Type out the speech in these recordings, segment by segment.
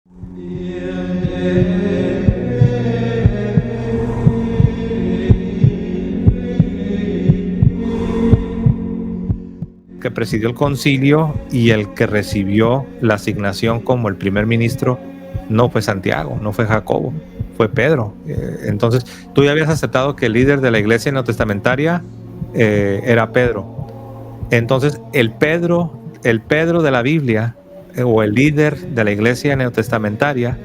Que presidió el concilio y el que recibió la asignación como el primer ministro no fue Santiago, no fue Jacobo, fue Pedro. Entonces, tú ya habías aceptado que el líder de la iglesia neotestamentaria era Pedro. Entonces, el Pedro de la Biblia o el líder de la iglesia neotestamentaria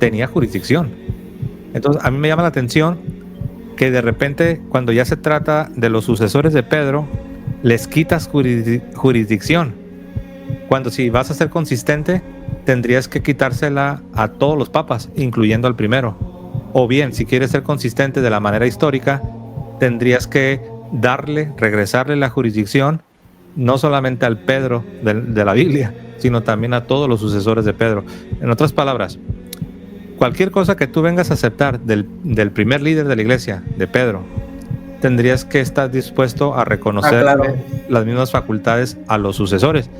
tenía jurisdicción. Entonces, a mí me llama la atención que de repente, cuando ya se trata de los sucesores de Pedro, les quitas jurisdicción. Cuando si vas a ser consistente, tendrías que quitársela a todos los papas, incluyendo al primero. O bien, si quieres ser consistente de la manera histórica, tendrías que regresarle la jurisdicción, no solamente al Pedro de la Biblia, sino también a todos los sucesores de Pedro. En otras palabras, cualquier cosa que tú vengas a aceptar del primer líder de la iglesia, de Pedro, tendrías que estar dispuesto a reconocer claro. las mismas facultades a los sucesores,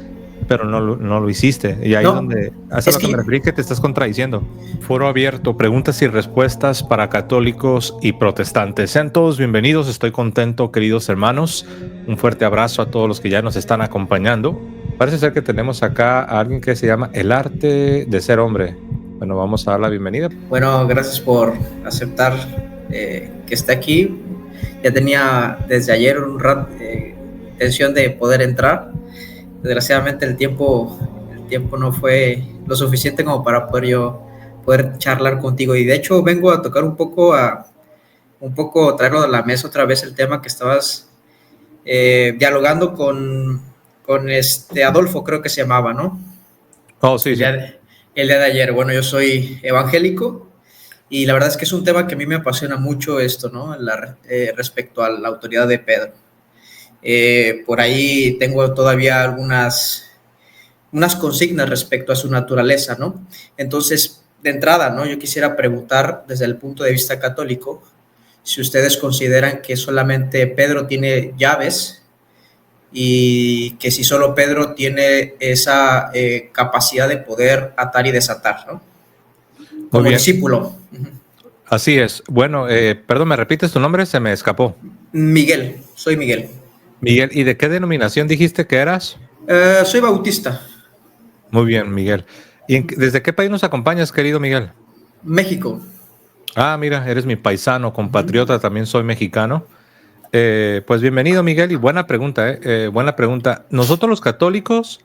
pero no lo hiciste. Y ahí No, es donde, a lo que me referí, que te estás contradiciendo. Foro abierto, preguntas y respuestas para católicos y protestantes. Sean todos bienvenidos, estoy contento, queridos hermanos. Un fuerte abrazo a todos los que ya nos están acompañando. Parece ser que tenemos acá a alguien que se llama El Arte de Ser Hombre. Bueno, vamos a dar la bienvenida. Bueno, gracias por aceptar que esté aquí. Ya tenía desde ayer un rato intención de poder entrar. Desgraciadamente el tiempo no fue lo suficiente como para poder charlar contigo. Y de hecho vengo a tocar un poco traerlo de la mesa otra vez el tema que estabas dialogando con Adolfo, creo que se llamaba, ¿no? Oh, sí, sí. El día de ayer. Bueno, yo soy evangélico y la verdad es que es un tema que a mí me apasiona mucho esto, ¿no? Respecto a la autoridad de Pedro. Por ahí tengo todavía unas consignas respecto a su naturaleza, ¿no? Entonces, de entrada, ¿no? Yo quisiera preguntar desde el punto de vista católico si ustedes consideran que solamente Pedro tiene llaves y que si solo Pedro tiene esa capacidad de poder atar y desatar, ¿no? Como discípulo. Así es. Bueno, perdón, ¿me repites tu nombre? Se me escapó. Miguel, soy Miguel. Miguel, ¿y de qué denominación dijiste que eras? Soy bautista. Muy bien, Miguel. ¿Y desde qué país nos acompañas, querido Miguel? México. Ah, mira, eres mi paisano, compatriota, también soy mexicano. Pues bienvenido, Miguel, y buena pregunta, buena pregunta. Nosotros los católicos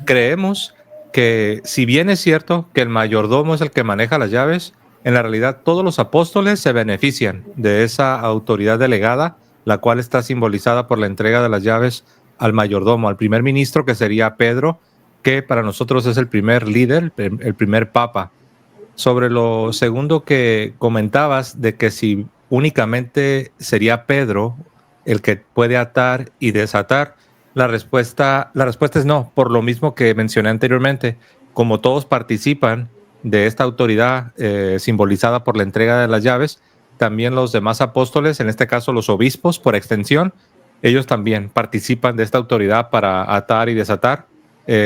creemos que si bien es cierto que el mayordomo es el que maneja las llaves, en la realidad todos los apóstoles se benefician de esa autoridad delegada, la cual está simbolizada por la entrega de las llaves al mayordomo, al primer ministro, que sería Pedro, que para nosotros es el primer líder, el primer papa. Sobre lo segundo que comentabas, de que si únicamente sería Pedro el que puede atar y desatar, la respuesta es no, por lo mismo que mencioné anteriormente. Como todos participan de esta autoridad simbolizada por la entrega de las llaves, también los demás apóstoles, en este caso los obispos por extensión, ellos también participan de esta autoridad para atar y desatar.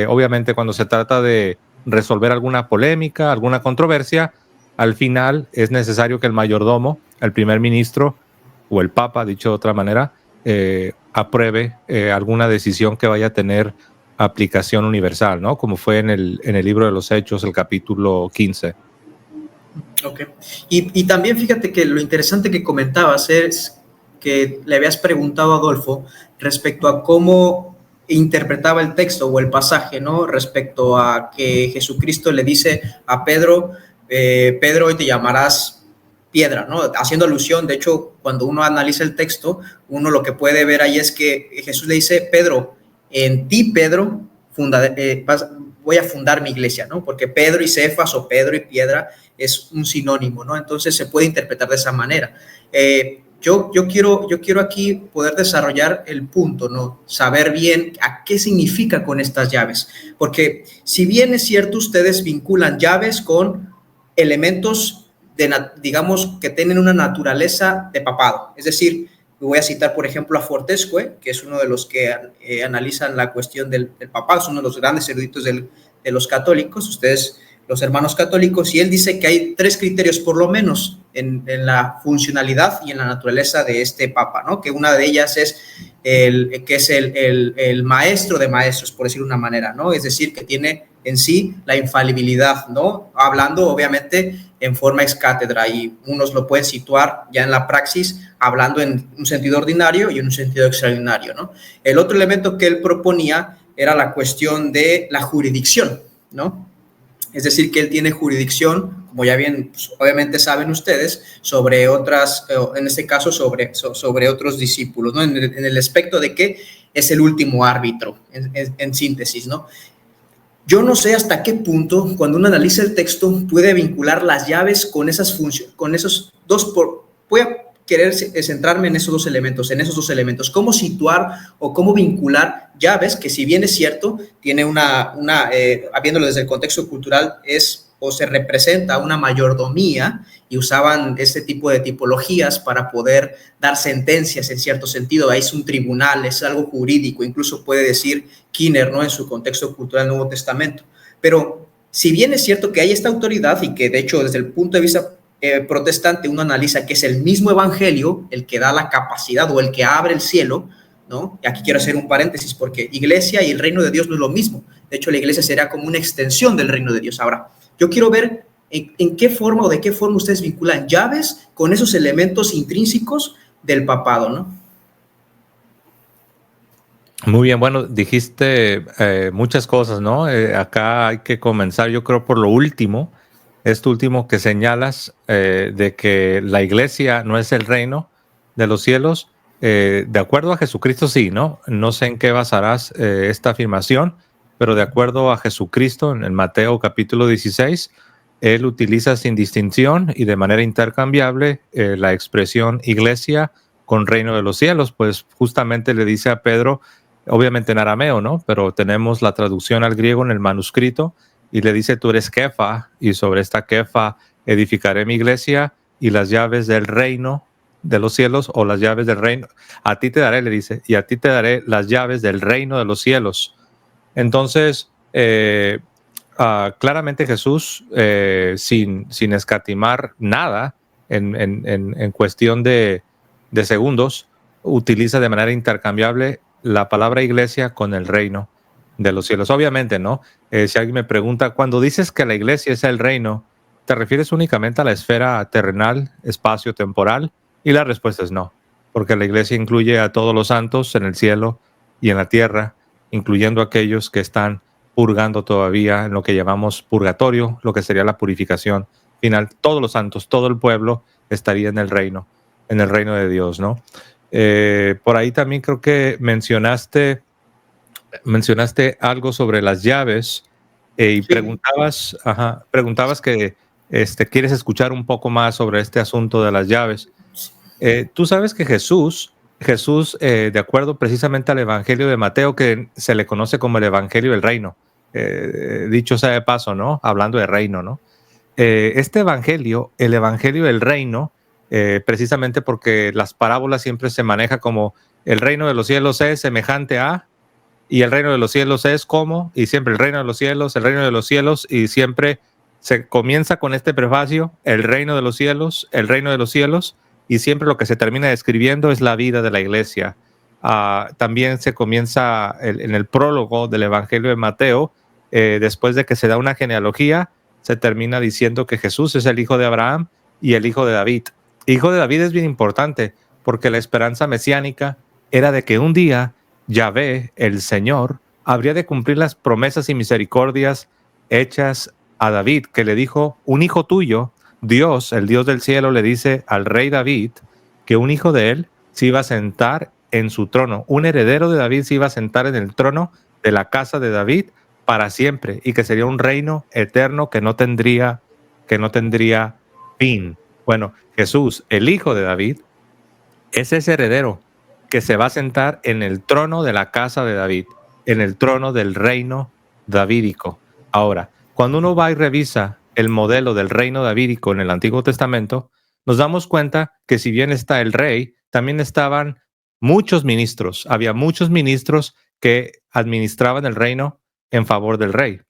Obviamente cuando se trata de resolver alguna polémica, alguna controversia, al final es necesario que el mayordomo, el primer ministro o el papa, dicho de otra manera, apruebe alguna decisión que vaya a tener aplicación universal, ¿no? Como fue en el libro de los Hechos, el capítulo 15. Ok. Y también fíjate que lo interesante que comentabas es que le habías preguntado a Adolfo respecto a cómo interpretaba el texto o el pasaje, ¿no? Respecto a que Jesucristo le dice a Pedro, Pedro, hoy te llamarás piedra, ¿no? Haciendo alusión, de hecho, cuando uno analiza el texto, uno lo que puede ver ahí es que Jesús le dice, Pedro, en ti, Pedro, voy a fundar mi iglesia, ¿no? Porque Pedro y Cefas o Pedro y piedra es un sinónimo, ¿no? Entonces se puede interpretar de esa manera. Yo quiero aquí poder desarrollar el punto, ¿no? Saber bien a qué significa con estas llaves. Porque si bien es cierto, ustedes vinculan llaves con elementos, digamos, que tienen una naturaleza de papado. Es decir, voy a citar, por ejemplo, a Fortescue, que es uno de los que analizan la cuestión del papado, es uno de los grandes eruditos de los católicos. Ustedes los hermanos católicos, y él dice que hay 3 criterios por lo menos en la funcionalidad y en la naturaleza de este papa, ¿no? Que una de ellas es el maestro de maestros, por decirlo de una manera, ¿no? Es decir, que tiene en sí la infalibilidad, ¿no? Hablando obviamente en forma ex cátedra, y unos lo pueden situar ya en la praxis hablando en un sentido ordinario y en un sentido extraordinario, ¿no? El otro elemento que él proponía era la cuestión de la jurisdicción, ¿no? Es decir, que él tiene jurisdicción, como ya bien, pues, obviamente saben ustedes, sobre otras, en este caso, sobre otros discípulos, ¿no? En el aspecto de que es el último árbitro, en síntesis, ¿no? Yo no sé hasta qué punto, cuando uno analiza el texto, puede vincular las llaves con esas funciones, con esos dos, voy a querer centrarme en esos dos elementos, cómo situar o cómo vincular llaves, que si bien es cierto, tiene viéndolo desde el contexto cultural, es o se representa una mayordomía, y usaban este tipo de tipologías para poder dar sentencias en cierto sentido. Ahí es un tribunal, es algo jurídico, incluso puede decir Kinner, ¿no? En su contexto cultural del Nuevo Testamento. Pero si bien es cierto que hay esta autoridad, y que de hecho desde el punto de vista protestante uno analiza que es el mismo evangelio el que da la capacidad o el que abre el cielo, ¿no? Y aquí quiero hacer un paréntesis, porque iglesia y el reino de Dios no es lo mismo. De hecho, la iglesia será como una extensión del reino de Dios. Ahora, yo quiero ver en qué forma o de qué forma ustedes vinculan llaves con esos elementos intrínsecos del papado, ¿no? Muy bien, bueno, dijiste muchas cosas, ¿no? Acá hay que comenzar, yo creo, por lo último, esto último que señalas, de que la iglesia no es el reino de los cielos. De acuerdo a Jesucristo, sí, ¿no? No sé en qué basarás esta afirmación, pero de acuerdo a Jesucristo, en Mateo capítulo 16, él utiliza sin distinción y de manera intercambiable la expresión iglesia con reino de los cielos, pues justamente le dice a Pedro, obviamente en arameo, ¿no? Pero tenemos la traducción al griego en el manuscrito, y le dice, tú eres Kefa, y sobre esta Kefa edificaré mi iglesia, y las llaves del reino de los cielos, o las llaves del reino, a ti te daré, le dice, y a ti te daré las llaves del reino de los cielos. Entonces, claramente Jesús, sin escatimar nada en cuestión de segundos, utiliza de manera intercambiable la palabra iglesia con el reino de los cielos. Obviamente, ¿no? Si alguien me pregunta, cuando dices que la iglesia es el reino, ¿te refieres únicamente a la esfera terrenal, espacio-temporal? Y la respuesta es no, porque la iglesia incluye a todos los santos en el cielo y en la tierra, incluyendo aquellos que están purgando todavía en lo que llamamos purgatorio, lo que sería la purificación final. Todos los santos, todo el pueblo estaría en el reino de Dios, ¿no? Por ahí también creo que mencionaste algo sobre las llaves, y Sí. preguntabas que quieres escuchar un poco más sobre este asunto de las llaves. Tú sabes que Jesús, de acuerdo precisamente al Evangelio de Mateo, que se le conoce como el Evangelio del Reino, dicho sea de paso, ¿no? Hablando de reino, ¿no? Este Evangelio, el Evangelio del Reino, precisamente porque las parábolas siempre se maneja como el reino de los cielos es semejante a, y el reino de los cielos es como, y siempre el reino de los cielos, y siempre se comienza con este prefacio, el reino de los cielos, y siempre lo que se termina describiendo es la vida de la iglesia. También se comienza en el prólogo del Evangelio de Mateo, después de que se da una genealogía, se termina diciendo que Jesús es el hijo de Abraham y el hijo de David. Hijo de David es bien importante, porque la esperanza mesiánica era de que un día Yahvé, el Señor, habría de cumplir las promesas y misericordias hechas a David, que le dijo, un hijo tuyo, Dios, el Dios del cielo, le dice al rey David que un hijo de él se iba a sentar en su trono, un heredero de David se iba a sentar en el trono de la casa de David para siempre, y que sería un reino eterno que no tendría fin. Bueno, Jesús, el hijo de David, es ese heredero que se va a sentar en el trono de la casa de David, en el trono del reino davídico. Ahora, cuando uno va y revisa el modelo del reino davídico en el Antiguo Testamento, nos damos cuenta que si bien está el rey, también estaban muchos ministros. Había muchos ministros que administraban el reino en favor del rey.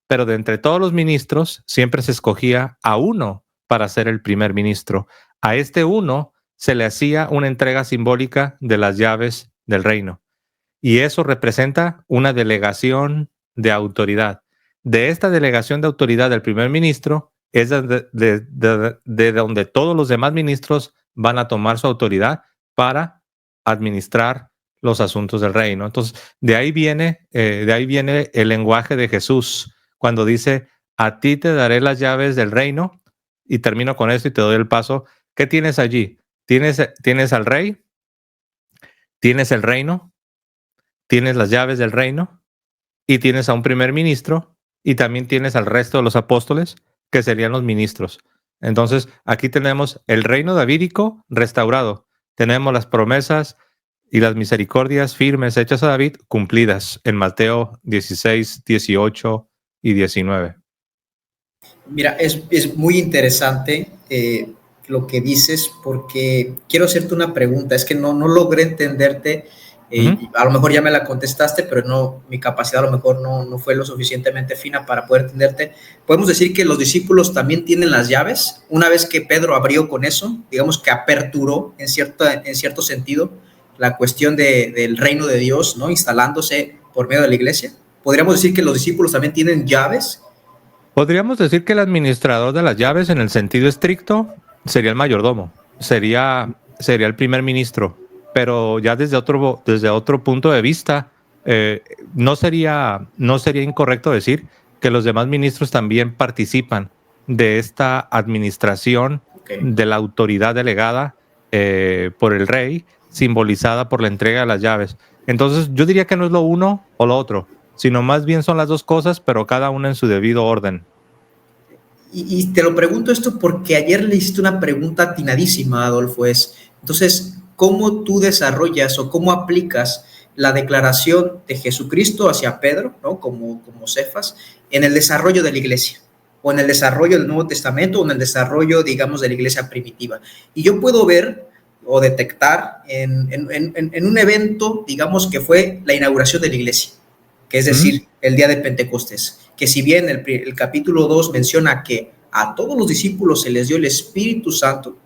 pero de entre todos los ministros siempre se escogía a uno para ser el primer ministro. A este uno se le hacía una entrega simbólica de las llaves del reino. Y eso representa una delegación de autoridad. De esta delegación de autoridad del primer ministro es de donde todos los demás ministros van a tomar su autoridad para administrar los asuntos del reino. Entonces, de ahí viene el lenguaje de Jesús cuando dice: a ti te daré las llaves del reino. Y termino con esto y te doy el paso. ¿Qué tienes allí? Tienes al rey, tienes el reino, tienes las llaves del reino y tienes a un primer ministro y también tienes al resto de los apóstoles, que serían los ministros. Entonces, aquí tenemos el reino davídico restaurado. Tenemos las promesas y las misericordias firmes hechas a David cumplidas en Mateo 16, 18 y 19. Mira, es muy interesante lo que dices, porque quiero hacerte una pregunta. Es que no logré entenderte. A lo mejor ya me la contestaste, pero no, mi capacidad a lo mejor no fue lo suficientemente fina para poder entenderte. ¿Podemos decir que los discípulos también tienen las llaves? Una vez que Pedro abrió con eso, digamos que aperturó en cierto sentido la cuestión del reino de Dios, ¿no? Instalándose por medio de la iglesia. ¿Podríamos decir que los discípulos también tienen llaves? Podríamos decir que el administrador de las llaves, en el sentido estricto, sería el mayordomo, sería el primer ministro, pero ya desde otro punto de vista, no sería incorrecto decir que los demás ministros también participan de esta administración de la autoridad delegada por el rey, simbolizada por la entrega de las llaves. Entonces, yo diría que no es lo uno o lo otro, sino más bien son las dos cosas, pero cada una en su debido orden. Y te lo pregunto esto porque ayer le hiciste una pregunta atinadísima, Adolfo. Entonces, ¿cómo tú desarrollas o cómo aplicas la declaración de Jesucristo hacia Pedro, ¿no? como Cefas, en el desarrollo de la iglesia, o en el desarrollo del Nuevo Testamento, o en el desarrollo, digamos, de la iglesia primitiva? Y yo puedo ver o detectar en un evento, digamos, que fue la inauguración de la iglesia, que es decir, el día de Pentecostés, que si bien el capítulo 2 menciona que a todos los discípulos se les dio el Espíritu Santo,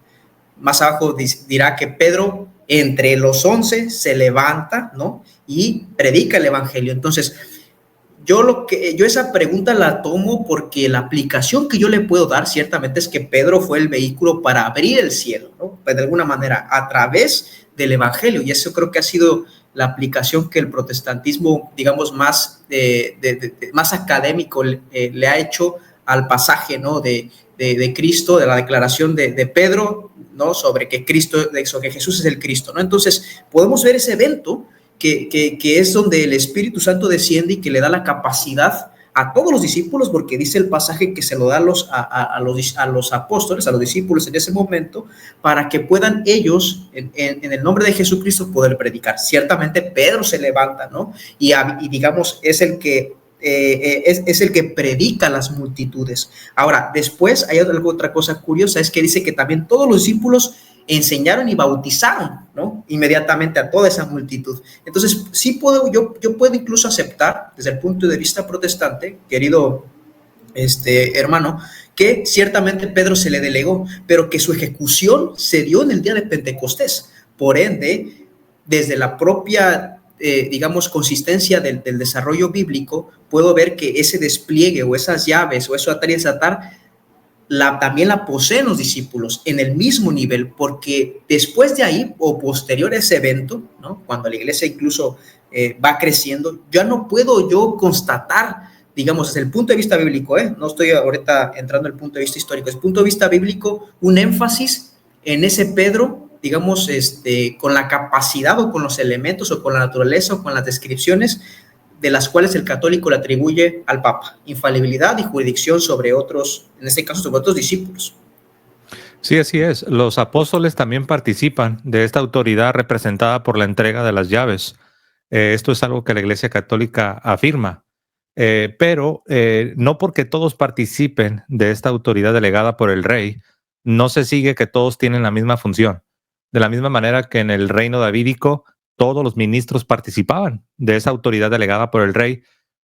más abajo dirá que Pedro entre los 11 se levanta, ¿no? Y predica el evangelio. Entonces, yo esa pregunta la tomo porque la aplicación que yo le puedo dar ciertamente es que Pedro fue el vehículo para abrir el cielo, ¿no? Pues de alguna manera, a través del evangelio, y eso creo que ha sido la aplicación que el protestantismo, digamos, más académico le ha hecho al pasaje, ¿no? de Cristo, de la declaración de Pedro, ¿no? Sobre que Jesús es el Cristo, ¿no? Entonces, podemos ver ese evento que es donde el Espíritu Santo desciende y que le da la capacidad a todos los discípulos, porque dice el pasaje que se lo da a los apóstoles, a los discípulos en ese momento, para que puedan ellos, en el nombre de Jesucristo, poder predicar. Ciertamente Pedro se levanta, ¿no? Y digamos, es el que predica a las multitudes. Ahora, después hay otra cosa curiosa, es que dice que también todos los discípulos enseñaron y bautizaron, ¿no? Inmediatamente a toda esa multitud. Entonces, sí yo puedo incluso aceptar, desde el punto de vista protestante, querido hermano, que ciertamente Pedro se le delegó, pero que su ejecución se dio en el día de Pentecostés. Por ende, desde la propia digamos, consistencia del desarrollo bíblico, puedo ver que ese despliegue o esas llaves o eso atar y desatar también la poseen los discípulos en el mismo nivel, porque después de ahí o posterior a ese evento, ¿no? Cuando la iglesia incluso va creciendo, ya no puedo yo constatar, digamos, desde el punto de vista bíblico, no estoy ahorita entrando en el punto de vista histórico, desde el punto de vista bíblico, un énfasis en ese Pedro, digamos, con la capacidad o con los elementos o con la naturaleza o con las descripciones de las cuales el católico le atribuye al Papa, infalibilidad y jurisdicción sobre otros, en este caso sobre otros discípulos. Sí, así es. Los apóstoles también participan de esta autoridad representada por la entrega de las llaves. Esto es algo que la Iglesia Católica afirma. Pero no porque todos participen de esta autoridad delegada por el rey, no se sigue que todos tienen la misma función. De la misma manera que en el reino davídico, todos los ministros participaban de esa autoridad delegada por el rey,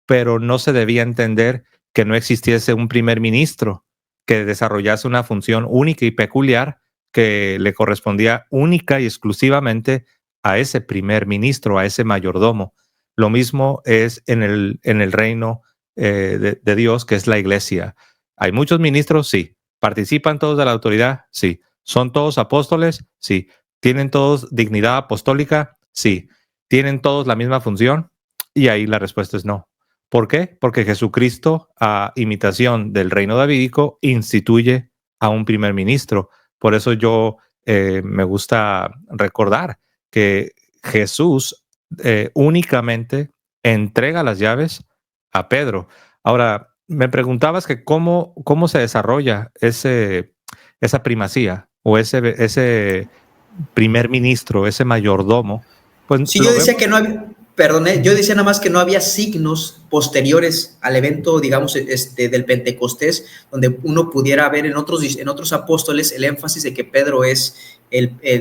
pero no se debía entender que no existiese un primer ministro que desarrollase una función única y peculiar que le correspondía única y exclusivamente a ese primer ministro, a ese mayordomo. Lo mismo es en el reino de Dios, que es la iglesia. ¿Hay muchos ministros? Sí. ¿Participan todos de la autoridad? Sí. ¿Son todos apóstoles? Sí. ¿Tienen todos dignidad apostólica? Sí. ¿Tienen todos la misma función? Y ahí la respuesta es no. ¿Por qué? Porque Jesucristo, a imitación del reino davídico, instituye a un primer ministro. Por eso yo me gusta recordar que Jesús únicamente entrega las llaves a Pedro. Ahora, me preguntabas que cómo se desarrolla esa primacía o ese primer ministro, ese mayordomo. Pues Sí, yo lo decía vemos. que no había, perdón, yo decía nada más que no había signos posteriores al evento, digamos, del Pentecostés, donde uno pudiera ver en otros apóstoles el énfasis de que Pedro es,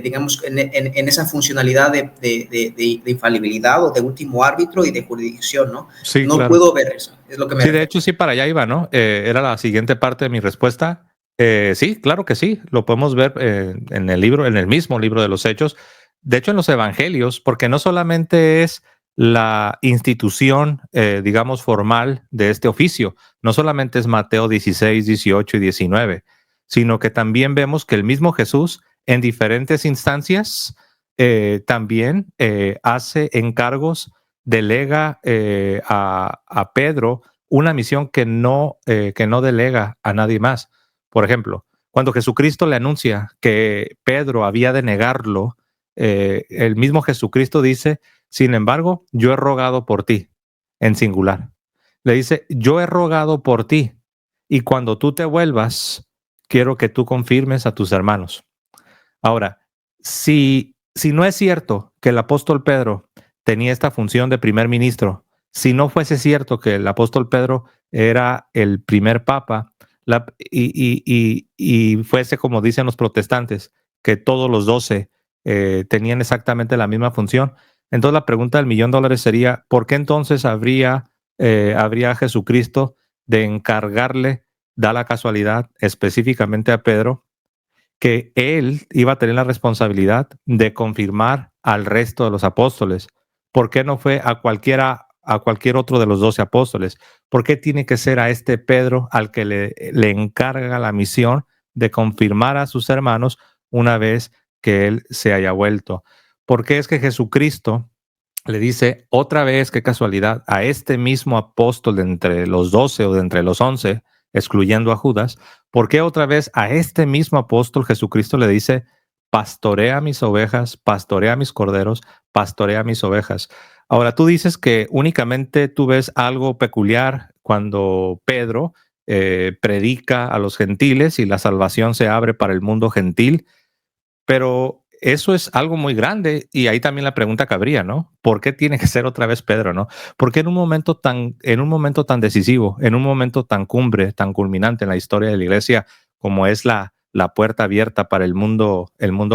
digamos, en esa funcionalidad de infalibilidad o de último árbitro y de jurisdicción, ¿no? Sí, No claro. puedo ver eso, es lo que me Sí, de refiero. hecho, sí, para allá iba, ¿no? Era la siguiente parte de mi respuesta. Sí, claro que sí, lo podemos ver en el libro, en el mismo libro de los Hechos. De hecho, en los evangelios, porque no solamente es la institución, digamos, formal de este oficio, no solamente es Mateo 16, 18 y 19, sino que también vemos que el mismo Jesús en diferentes instancias también hace encargos, delega a Pedro una misión que no delega a nadie más. Por ejemplo, cuando Jesucristo le anuncia que Pedro había de negarlo, el mismo Jesucristo dice, sin embargo, yo he rogado por ti, en singular. Le dice, yo he rogado por ti, y cuando tú te vuelvas, quiero que tú confirmes a tus hermanos. Ahora, si no es cierto que el apóstol Pedro tenía esta función de primer ministro, si no fuese cierto que el apóstol Pedro era el primer papa, y fuese como dicen los protestantes, que todos los 12 tenían exactamente la misma función, entonces la pregunta del $1,000,000 sería, ¿por qué entonces habría Jesucristo de encargarle, da la casualidad, específicamente a Pedro, que él iba a tener la responsabilidad de confirmar al resto de los apóstoles? ¿Por qué no fue a cualquier otro de los 12 apóstoles? ¿Por qué tiene que ser a este Pedro al que le encarga la misión de confirmar a sus hermanos una vez que él se haya vuelto? ¿Por qué es que Jesucristo le dice otra vez, qué casualidad, a este mismo apóstol de entre los 12 o de entre los 11, excluyendo a Judas? ¿Por qué otra vez a este mismo apóstol Jesucristo le dice, pastorea mis ovejas, pastorea mis corderos, pastorea mis ovejas? Ahora, tú dices que únicamente tú ves algo peculiar cuando Pedro predica a los gentiles y la salvación se abre para el mundo gentil, pero eso es algo muy grande, y ahí también la pregunta cabría, ¿no? ¿Por qué tiene que ser otra vez Pedro, no? ¿Por qué en un momento tan decisivo, en un momento tan cumbre, tan culminante en la historia de la iglesia, como es la puerta abierta para el mundo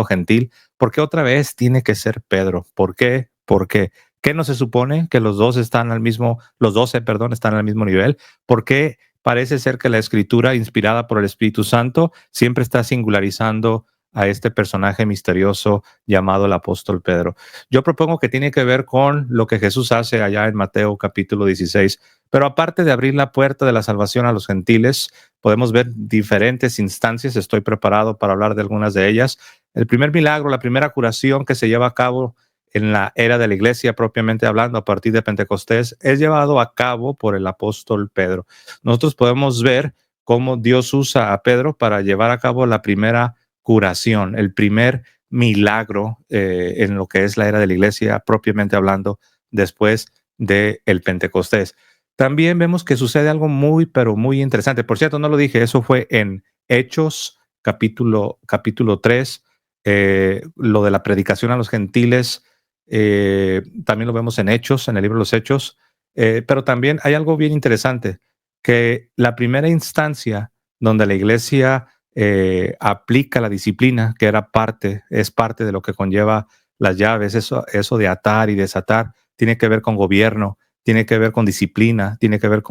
gentil, por qué otra vez tiene que ser Pedro? ¿Por qué? ¿Por qué? ¿Qué no se supone que los 12 están están al mismo nivel? ¿Por qué parece ser que la escritura inspirada por el Espíritu Santo siempre está singularizando a este personaje misterioso llamado el apóstol Pedro? Yo propongo que tiene que ver con lo que Jesús hace allá en Mateo capítulo 16. Pero aparte de abrir la puerta de la salvación a los gentiles, podemos ver diferentes instancias. Estoy preparado para hablar de algunas de ellas. El primer milagro, la primera curación que se lleva a cabo en la era de la iglesia propiamente hablando, a partir de Pentecostés, es llevado a cabo por el apóstol Pedro. Nosotros podemos ver cómo Dios usa a Pedro para llevar a cabo la primera curación, el primer milagro en lo que es la era de la iglesia propiamente hablando, después del Pentecostés. También vemos que sucede algo muy, pero muy interesante. Por cierto, no lo dije, eso fue en Hechos capítulo 3, lo de la predicación a los gentiles. También lo vemos en Hechos, en el libro de los Hechos. Pero también hay algo bien interesante, que la primera instancia donde la iglesia aplica la disciplina, que es parte de lo que conlleva las llaves, eso de atar y desatar, tiene que ver con gobierno, tiene que ver con disciplina, tiene que ver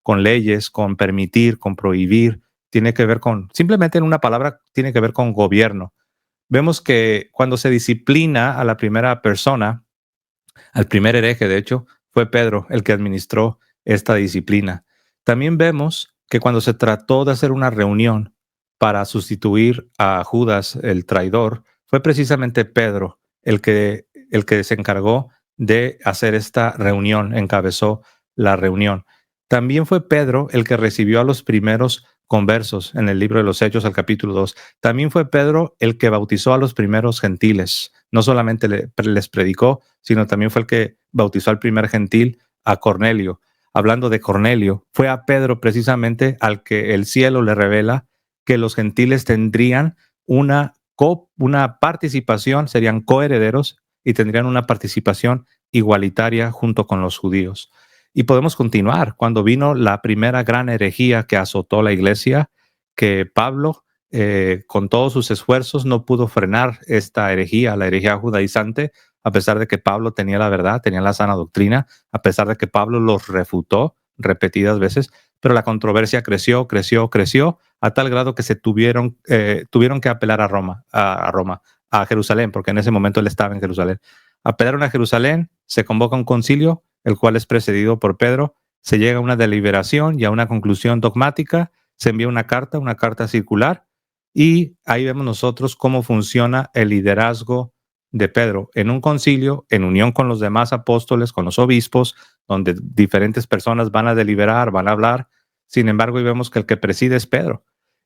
con leyes, con permitir, con prohibir, tiene que ver con, simplemente en una palabra, tiene que ver con gobierno. Vemos que cuando se disciplina a la primera persona, al primer hereje, de hecho, fue Pedro el que administró esta disciplina. También vemos que cuando se trató de hacer una reunión para sustituir a Judas, el traidor, fue precisamente Pedro el que se encargó de hacer esta reunión, encabezó la reunión. También fue Pedro el que recibió a los primeros conversos en el libro de los Hechos, al capítulo 2. También fue Pedro el que bautizó a los primeros gentiles. No solamente les predicó, sino también fue el que bautizó al primer gentil, a Cornelio. Hablando de Cornelio, fue a Pedro precisamente al que el cielo le revela que los gentiles tendrían una participación, serían coherederos y tendrían una participación igualitaria junto con los judíos. Y podemos continuar. Cuando vino la primera gran herejía que azotó la iglesia, que Pablo, con todos sus esfuerzos, no pudo frenar esta herejía, la herejía judaizante, a pesar de que Pablo tenía la verdad, tenía la sana doctrina, a pesar de que Pablo los refutó repetidas veces, pero la controversia creció, a tal grado que se tuvieron que apelar a Roma, a Jerusalén, porque en ese momento él estaba en Jerusalén. Apelaron a Jerusalén, se convoca un concilio, el cual es precedido por Pedro, se llega a una deliberación y a una conclusión dogmática, se envía una carta circular, y ahí vemos nosotros cómo funciona el liderazgo de Pedro en un concilio, en unión con los demás apóstoles, con los obispos, donde diferentes personas van a deliberar, van a hablar. Sin embargo, y vemos que el que preside es Pedro.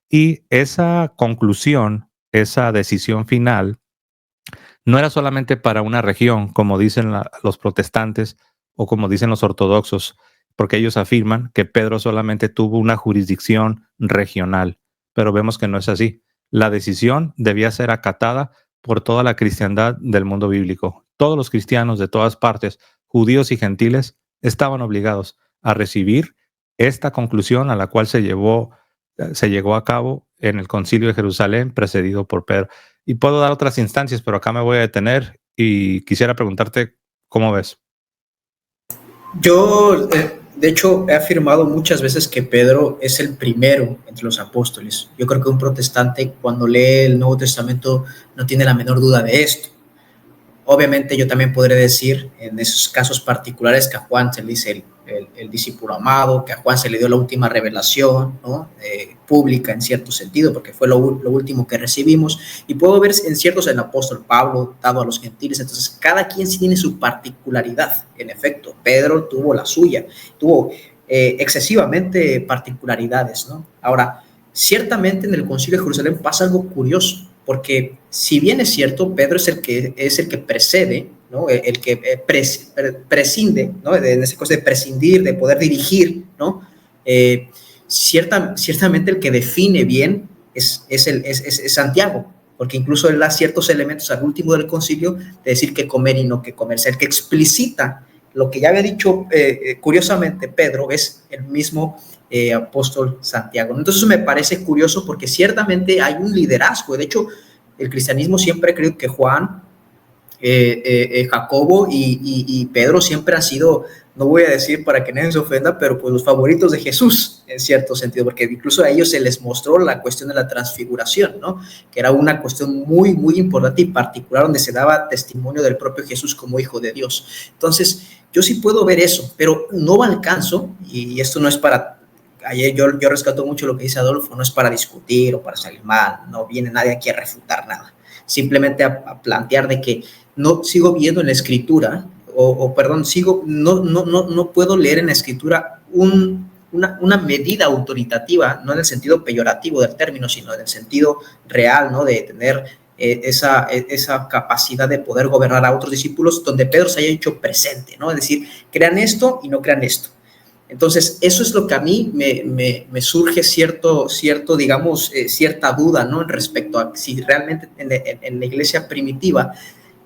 Y esa conclusión, esa decisión final, no era solamente para una región, como dicen los protestantes o como dicen los ortodoxos, porque ellos afirman que Pedro solamente tuvo una jurisdicción regional, pero vemos que no es así. La decisión debía ser acatada por toda la cristiandad del mundo bíblico. Todos los cristianos de todas partes, judíos y gentiles, estaban obligados a recibir esta conclusión a la cual se llegó a cabo en el Concilio de Jerusalén, precedido por Pedro. Y puedo dar otras instancias, pero acá me voy a detener y quisiera preguntarte, ¿cómo ves? Yo, de hecho, he afirmado muchas veces que Pedro es el primero entre los apóstoles. Yo creo que un protestante, cuando lee el Nuevo Testamento, no tiene la menor duda de esto. Obviamente yo también podré decir en esos casos particulares que a Juan se le dice el discípulo amado, que a Juan se le dio la última revelación, ¿no? Pública en cierto sentido, porque fue lo último que recibimos, y puedo ver en ciertos el apóstol Pablo dado a los gentiles. Entonces cada quien sí tiene su particularidad. En efecto, Pedro tuvo la suya, tuvo excesivamente particularidades, ¿no? Ahora, ciertamente en el Concilio de Jerusalén pasa algo curioso, porque si bien es cierto, Pedro es el que precede, ¿no? El que prescinde, ¿no? En ese caso de prescindir, de poder dirigir, ¿no? Ciertamente el que define bien es Santiago, porque incluso él da ciertos elementos al último del concilio de decir que comer y no que comer. O sea, el que explicita lo que ya había dicho curiosamente Pedro es el mismo apóstol Santiago. Entonces me parece curioso porque ciertamente hay un liderazgo. De hecho, el cristianismo siempre creo que Juan, Jacobo y Pedro siempre han sido, no voy a decir para que nadie se ofenda, pero pues los favoritos de Jesús en cierto sentido, porque incluso a ellos se les mostró la cuestión de la transfiguración, ¿no? Que era una cuestión muy, muy importante y particular donde se daba testimonio del propio Jesús como hijo de Dios. Entonces, yo sí puedo ver eso, pero no alcanzo, y esto no es para... Ayer yo rescato mucho lo que dice Adolfo, no es para discutir o para salir mal, no viene nadie aquí a refutar nada, simplemente a plantear de que no sigo viendo en la escritura, no puedo leer en la escritura una medida autoritativa, no en el sentido peyorativo del término, sino en el sentido real, ¿no? De tener esa capacidad de poder gobernar a otros discípulos, donde Pedro se haya hecho presente, ¿no? Es decir, crean esto y no crean esto. Entonces, eso es lo que a mí me surge cierta duda, ¿no? Respecto a si realmente en la iglesia primitiva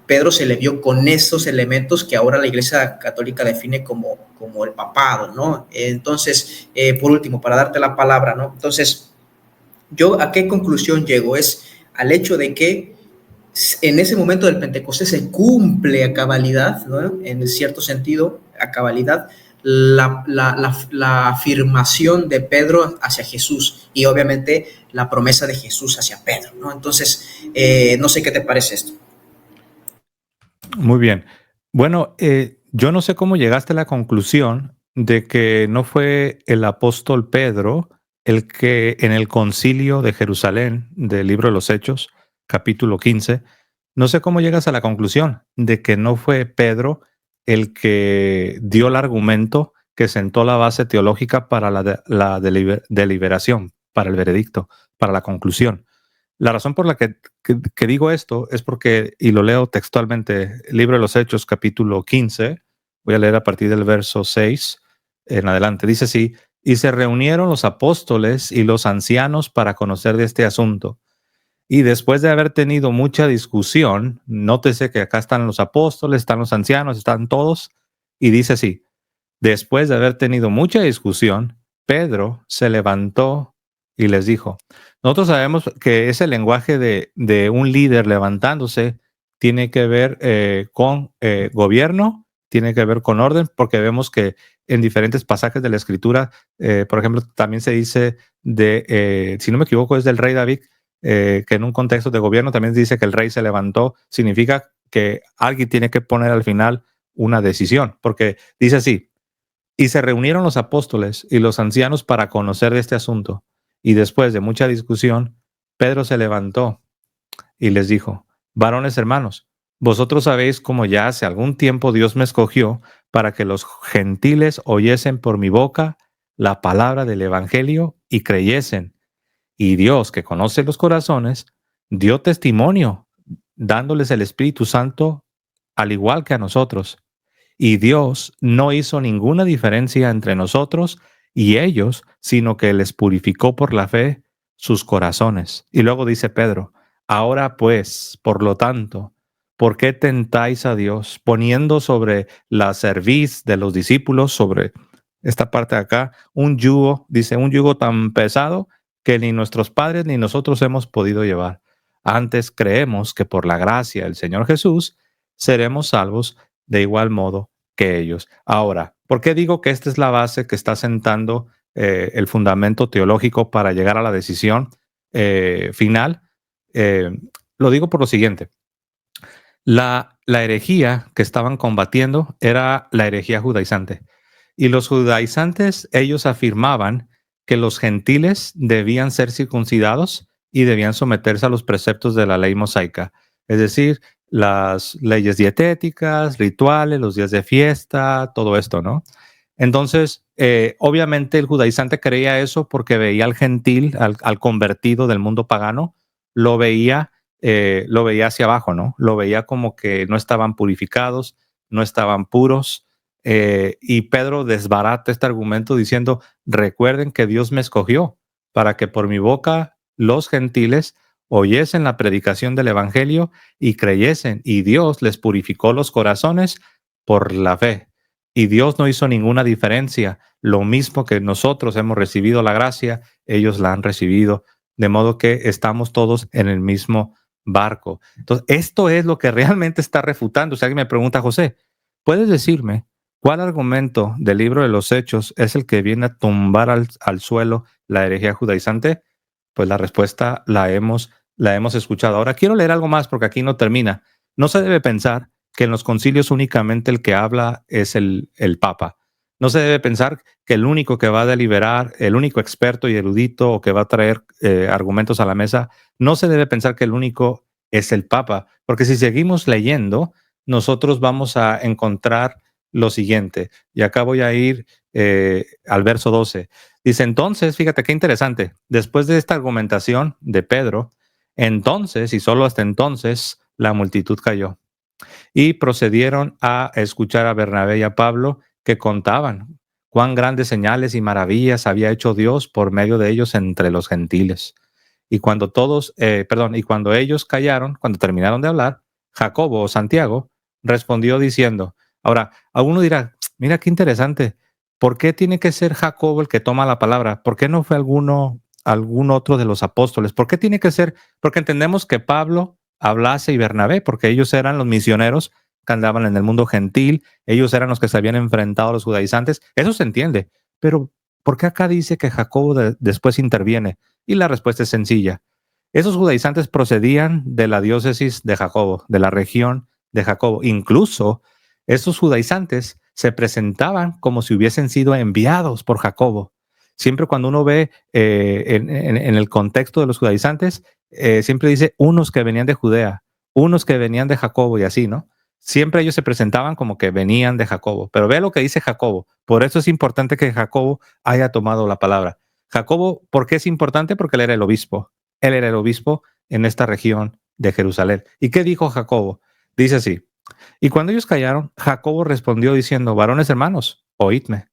Pedro se le vio con esos elementos que ahora la Iglesia Católica define como el papado, ¿no? Entonces, por último, para darte la palabra, ¿no? Entonces, yo a qué conclusión llego es al hecho de que en ese momento del Pentecostés se cumple a cabalidad, ¿no? En cierto sentido, a cabalidad, la afirmación de Pedro hacia Jesús y obviamente la promesa de Jesús hacia Pedro, ¿no? Entonces, no sé qué te parece esto. Muy bien. Bueno, yo no sé cómo llegaste a la conclusión de que no fue el apóstol Pedro el que en el concilio de Jerusalén del libro de los Hechos, capítulo 15, no sé cómo llegas a la conclusión de que no fue Pedro el que dio el argumento que sentó la base teológica para la deliberación, para el veredicto, para la conclusión. La razón por la que digo esto es porque, y lo leo textualmente, el libro de los Hechos, capítulo 15, voy a leer a partir del verso 6 en adelante, dice así: y se reunieron los apóstoles y los ancianos para conocer de este asunto. Y después de haber tenido mucha discusión, nótese que acá están los apóstoles, están los ancianos, están todos, y dice así: después de haber tenido mucha discusión, Pedro se levantó y les dijo. Nosotros sabemos que ese lenguaje de un líder levantándose tiene que ver con gobierno, tiene que ver con orden, porque vemos que en diferentes pasajes de la Escritura, por ejemplo, también se dice si no me equivoco, es del rey David, que en un contexto de gobierno también dice que el rey se levantó, significa que alguien tiene que poner al final una decisión, porque dice así: y se reunieron los apóstoles y los ancianos para conocer de este asunto. Y después de mucha discusión, Pedro se levantó y les dijo: varones hermanos, vosotros sabéis cómo ya hace algún tiempo Dios me escogió para que los gentiles oyesen por mi boca la palabra del evangelio y creyesen. Y Dios, que conoce los corazones, dio testimonio, dándoles el Espíritu Santo al igual que a nosotros. Y Dios no hizo ninguna diferencia entre nosotros y ellos, sino que les purificó por la fe sus corazones. Y luego dice Pedro: ahora pues, por lo tanto, ¿por qué tentáis a Dios poniendo sobre la cerviz de los discípulos, sobre esta parte de acá, un yugo, dice, un yugo tan pesado que ni nuestros padres ni nosotros hemos podido llevar? Antes creemos que por la gracia del Señor Jesús seremos salvos de igual modo que ellos. Ahora, ¿por qué digo que esta es la base que está sentando el fundamento teológico para llegar a la decisión final? Eh, lo digo por lo siguiente. La herejía que estaban combatiendo era la herejía judaizante. Y los judaizantes, ellos afirmaban que los gentiles debían ser circuncidados y debían someterse a los preceptos de la ley mosaica. Es decir, las leyes dietéticas, rituales, los días de fiesta, todo esto, ¿no? Entonces, obviamente el judaizante creía eso porque veía al gentil, al convertido del mundo pagano, lo veía hacia abajo, ¿no? Lo veía como que no estaban purificados, no estaban puros. Y Pedro desbarata este argumento diciendo: recuerden que Dios me escogió para que por mi boca los gentiles oyesen la predicación del evangelio y creyesen, y Dios les purificó los corazones por la fe. Y Dios no hizo ninguna diferencia. Lo mismo que nosotros hemos recibido la gracia, ellos la han recibido, de modo que estamos todos en el mismo barco. Entonces, esto es lo que realmente está refutando. Si alguien me pregunta: José, ¿puedes decirme cuál argumento del libro de los Hechos es el que viene a tumbar al suelo la herejía judaizante? Pues la respuesta la hemos escuchado. Ahora quiero leer algo más porque aquí no termina. No se debe pensar que en los concilios únicamente el que habla es el Papa. No se debe pensar que el único que va a deliberar, el único experto y erudito o que va a traer argumentos a la mesa, no se debe pensar que el único es el Papa, porque si seguimos leyendo, nosotros vamos a encontrar lo siguiente. Y acá voy a ir al verso 12. Dice: entonces, fíjate qué interesante, después de esta argumentación de Pedro, entonces, y solo hasta entonces, la multitud cayó. Y procedieron a escuchar a Bernabé y a Pablo, que contaban cuán grandes señales y maravillas había hecho Dios por medio de ellos entre los gentiles. Y cuando y cuando ellos callaron, cuando terminaron de hablar, Jacobo o Santiago respondió diciendo. Ahora, alguno dirá: mira qué interesante, ¿por qué tiene que ser Jacobo el que toma la palabra? ¿Por qué no fue algún otro de los apóstoles? ¿Por qué tiene que ser? Porque entendemos que Pablo hablase y Bernabé, porque ellos eran los misioneros que andaban en el mundo gentil, ellos eran los que se habían enfrentado a los judaizantes. Eso se entiende, pero ¿por qué acá dice que Jacobo después interviene? Y la respuesta es sencilla. Esos judaizantes procedían de la diócesis de Jacobo, de la región de Jacobo. Incluso esos judaizantes se presentaban como si hubiesen sido enviados por Jacobo. Siempre cuando uno ve en el contexto de los judaizantes, siempre dice unos que venían de Judea, unos que venían de Jacobo y así, ¿no? Siempre ellos se presentaban como que venían de Jacobo. Pero ve lo que dice Jacobo. Por eso es importante que Jacobo haya tomado la palabra. Jacobo, ¿por qué es importante? Porque él era el obispo. Él era el obispo en esta región de Jerusalén. ¿Y qué dijo Jacobo? Dice así: y cuando ellos callaron, Jacobo respondió diciendo: varones hermanos, oídme.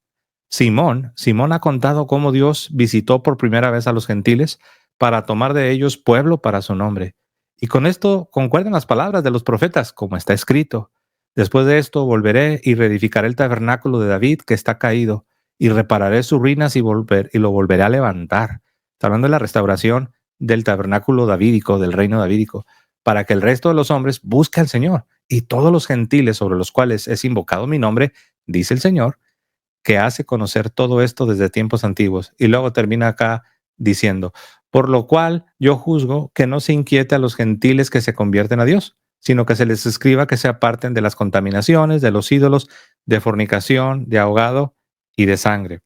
Simón ha contado cómo Dios visitó por primera vez a los gentiles para tomar de ellos pueblo para su nombre. Y con esto concuerdan las palabras de los profetas, como está escrito: después de esto volveré y reedificaré el tabernáculo de David que está caído, y repararé sus ruinas y lo volveré a levantar. Está hablando de la restauración del tabernáculo davídico, del reino davídico, para que el resto de los hombres busque al Señor, y todos los gentiles sobre los cuales es invocado mi nombre, dice el Señor, que hace conocer todo esto desde tiempos antiguos. Y luego termina acá diciendo: por lo cual yo juzgo que no se inquiete a los gentiles que se convierten a Dios, sino que se les escriba que se aparten de las contaminaciones, de los ídolos, de fornicación, de ahogado y de sangre.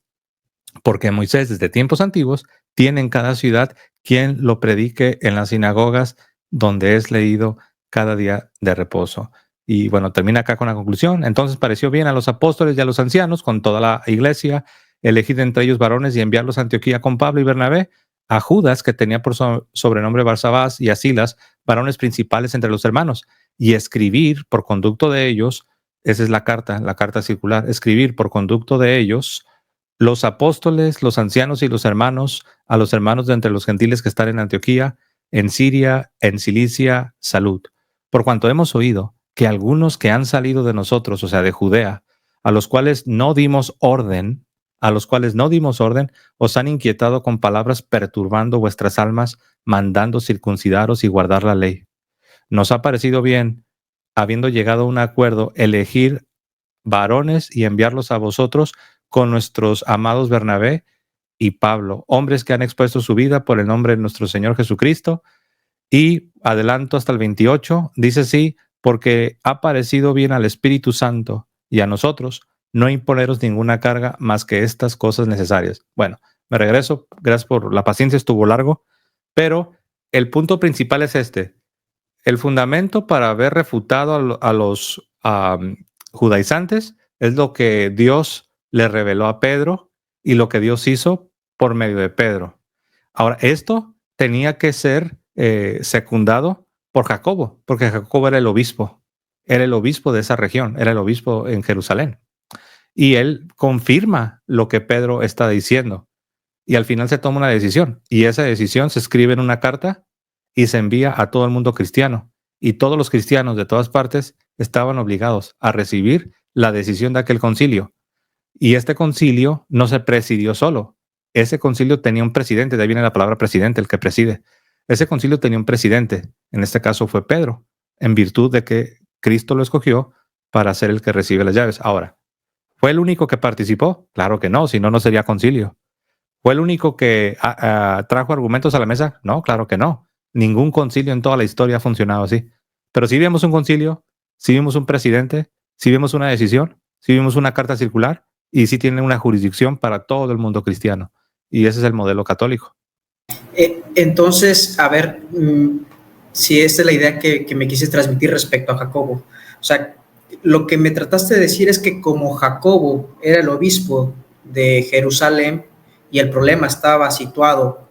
Porque Moisés desde tiempos antiguos tiene en cada ciudad quien lo predique en las sinagogas donde es leído cada día de reposo. Y bueno, termina acá con la conclusión. Entonces pareció bien a los apóstoles y a los ancianos, con toda la iglesia, elegir entre ellos varones y enviarlos a Antioquía con Pablo y Bernabé, a Judas, que tenía por sobrenombre Barsabás, y a Silas, varones principales entre los hermanos, y escribir por conducto de ellos, esa es la carta circular, escribir por conducto de ellos, los apóstoles, los ancianos y los hermanos, a los hermanos de entre los gentiles que están en Antioquía, en Siria, en Cilicia, salud. Por cuanto hemos oído que algunos que han salido de nosotros, o sea, de Judea, a los cuales no dimos orden, os han inquietado con palabras perturbando vuestras almas, mandando circuncidaros y guardar la ley. Nos ha parecido bien, habiendo llegado a un acuerdo, elegir varones y enviarlos a vosotros con nuestros amados Bernabé y Pablo, hombres que han expuesto su vida por el nombre de nuestro Señor Jesucristo. Y adelanto hasta el 28, dice así: porque ha parecido bien al Espíritu Santo y a nosotros no imponeros ninguna carga más que estas cosas necesarias. Bueno, me regreso, gracias por la paciencia, estuvo largo, pero el punto principal es este: el fundamento para haber refutado a los judaizantes es lo que Dios le reveló a Pedro y lo que Dios hizo por medio de Pedro. Ahora, esto tenía que ser secundado por Jacobo, porque Jacobo era el obispo de esa región, era el obispo en Jerusalén. Y él confirma lo que Pedro está diciendo. Y al final se toma una decisión. Y esa decisión se escribe en una carta y se envía a todo el mundo cristiano. Y todos los cristianos de todas partes estaban obligados a recibir la decisión de aquel concilio. Y este concilio no se presidió solo. Ese concilio tenía un presidente, de ahí viene la palabra presidente, el que preside. Ese concilio tenía un presidente, en este caso fue Pedro, en virtud de que Cristo lo escogió para ser el que recibe las llaves. Ahora, ¿fue el único que participó? Claro que no, si no, no sería concilio. ¿Fue el único que trajo argumentos a la mesa? No, claro que no. Ningún concilio en toda la historia ha funcionado así. Pero sí vimos un concilio, sí vimos un presidente, sí vimos una decisión, sí vimos una carta circular y sí tiene una jurisdicción para todo el mundo cristiano. Y ese es el modelo católico. Entonces, a ver, si esta es la idea que me quise transmitir respecto a Jacobo. O sea, lo que me trataste de decir es que como Jacobo era el obispo de Jerusalén y el problema estaba situado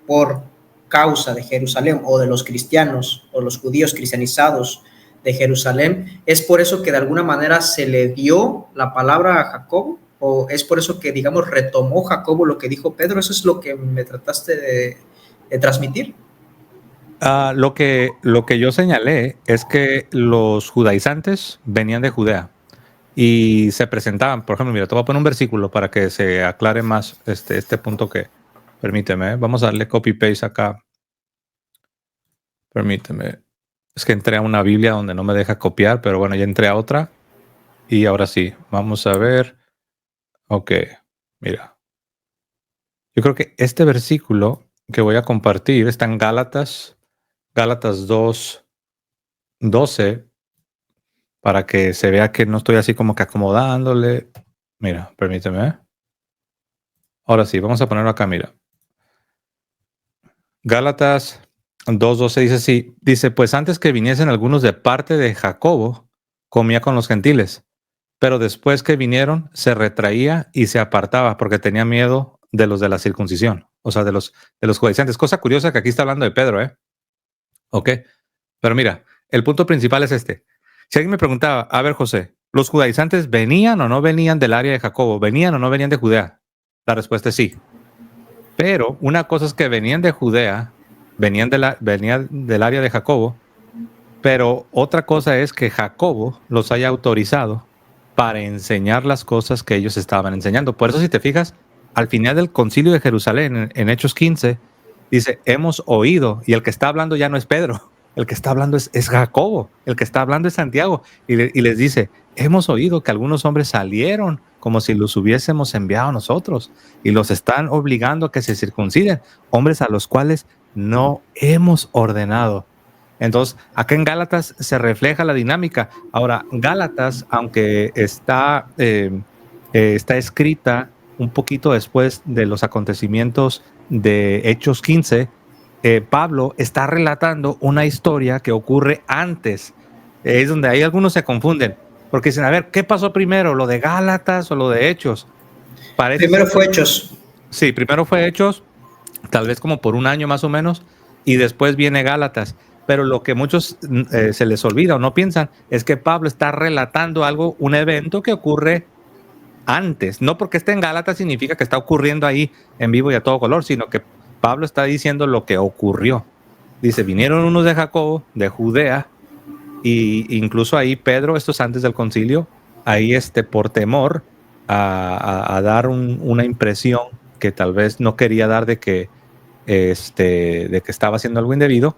por causa de Jerusalén o de los cristianos o los judíos cristianizados de Jerusalén, ¿es por eso que de alguna manera se le dio la palabra a Jacobo? ¿O es por eso que, digamos, retomó Jacobo lo que dijo Pedro? ¿Eso es lo que me trataste de transmitir? Lo que yo señalé es que los judaizantes venían de Judea y se presentaban. Por ejemplo, mira, te voy a poner un versículo para que se aclare más este punto que... Permíteme, vamos a darle copy-paste acá. Permíteme. Es que entré a una Biblia donde no me deja copiar, pero bueno, ya entré a otra. Y ahora sí, vamos a ver. Ok, mira. Yo creo que este versículo que voy a compartir está en Gálatas 2:12, para que se vea que no estoy así como que acomodándole. Mira, permíteme. Ahora sí, vamos a ponerlo acá, mira. Gálatas 2:12 dice así, dice, pues antes que viniesen algunos de parte de Jacobo, comía con los gentiles, pero después que vinieron, se retraía y se apartaba porque tenía miedo de los de la circuncisión, o sea, de los judaizantes. Cosa curiosa que aquí está hablando de Pedro, ¿eh? Ok, pero mira, el punto principal es este. Si alguien me preguntaba, a ver, José, ¿los judaizantes venían o no venían del área de Jacobo? ¿Venían o no venían de Judea? La respuesta es sí. Pero una cosa es que venían de Judea, venían del área de Jacobo, pero otra cosa es que Jacobo los haya autorizado para enseñar las cosas que ellos estaban enseñando. Por eso, si te fijas, al final del concilio de Jerusalén, en Hechos 15, dice, hemos oído, y el que está hablando ya no es Pedro, el que está hablando es Jacobo, el que está hablando es Santiago, y les dice, hemos oído que algunos hombres salieron como si los hubiésemos enviado a nosotros, y los están obligando a que se circunciden, hombres a los cuales no hemos ordenado. Entonces, acá en Gálatas se refleja la dinámica. Ahora, Gálatas, aunque está escrita un poquito después de los acontecimientos de Hechos 15, Pablo está relatando una historia que ocurre antes. Es donde ahí algunos se confunden, porque dicen, a ver, ¿qué pasó primero? ¿Lo de Gálatas o lo de Hechos? Primero fue Hechos. Sí, primero fue Hechos, tal vez como por un año más o menos, y después viene Gálatas. Pero lo que muchos se les olvida o no piensan es que Pablo está relatando algo, un evento que ocurre antes. No porque esté en Gálatas significa que está ocurriendo ahí en vivo y a todo color, sino que Pablo está diciendo lo que ocurrió. Dice, vinieron unos de Jacobo, de Judea, y incluso ahí Pedro, esto es antes del concilio, ahí por temor a dar una impresión que tal vez no quería dar de que estaba haciendo algo indebido,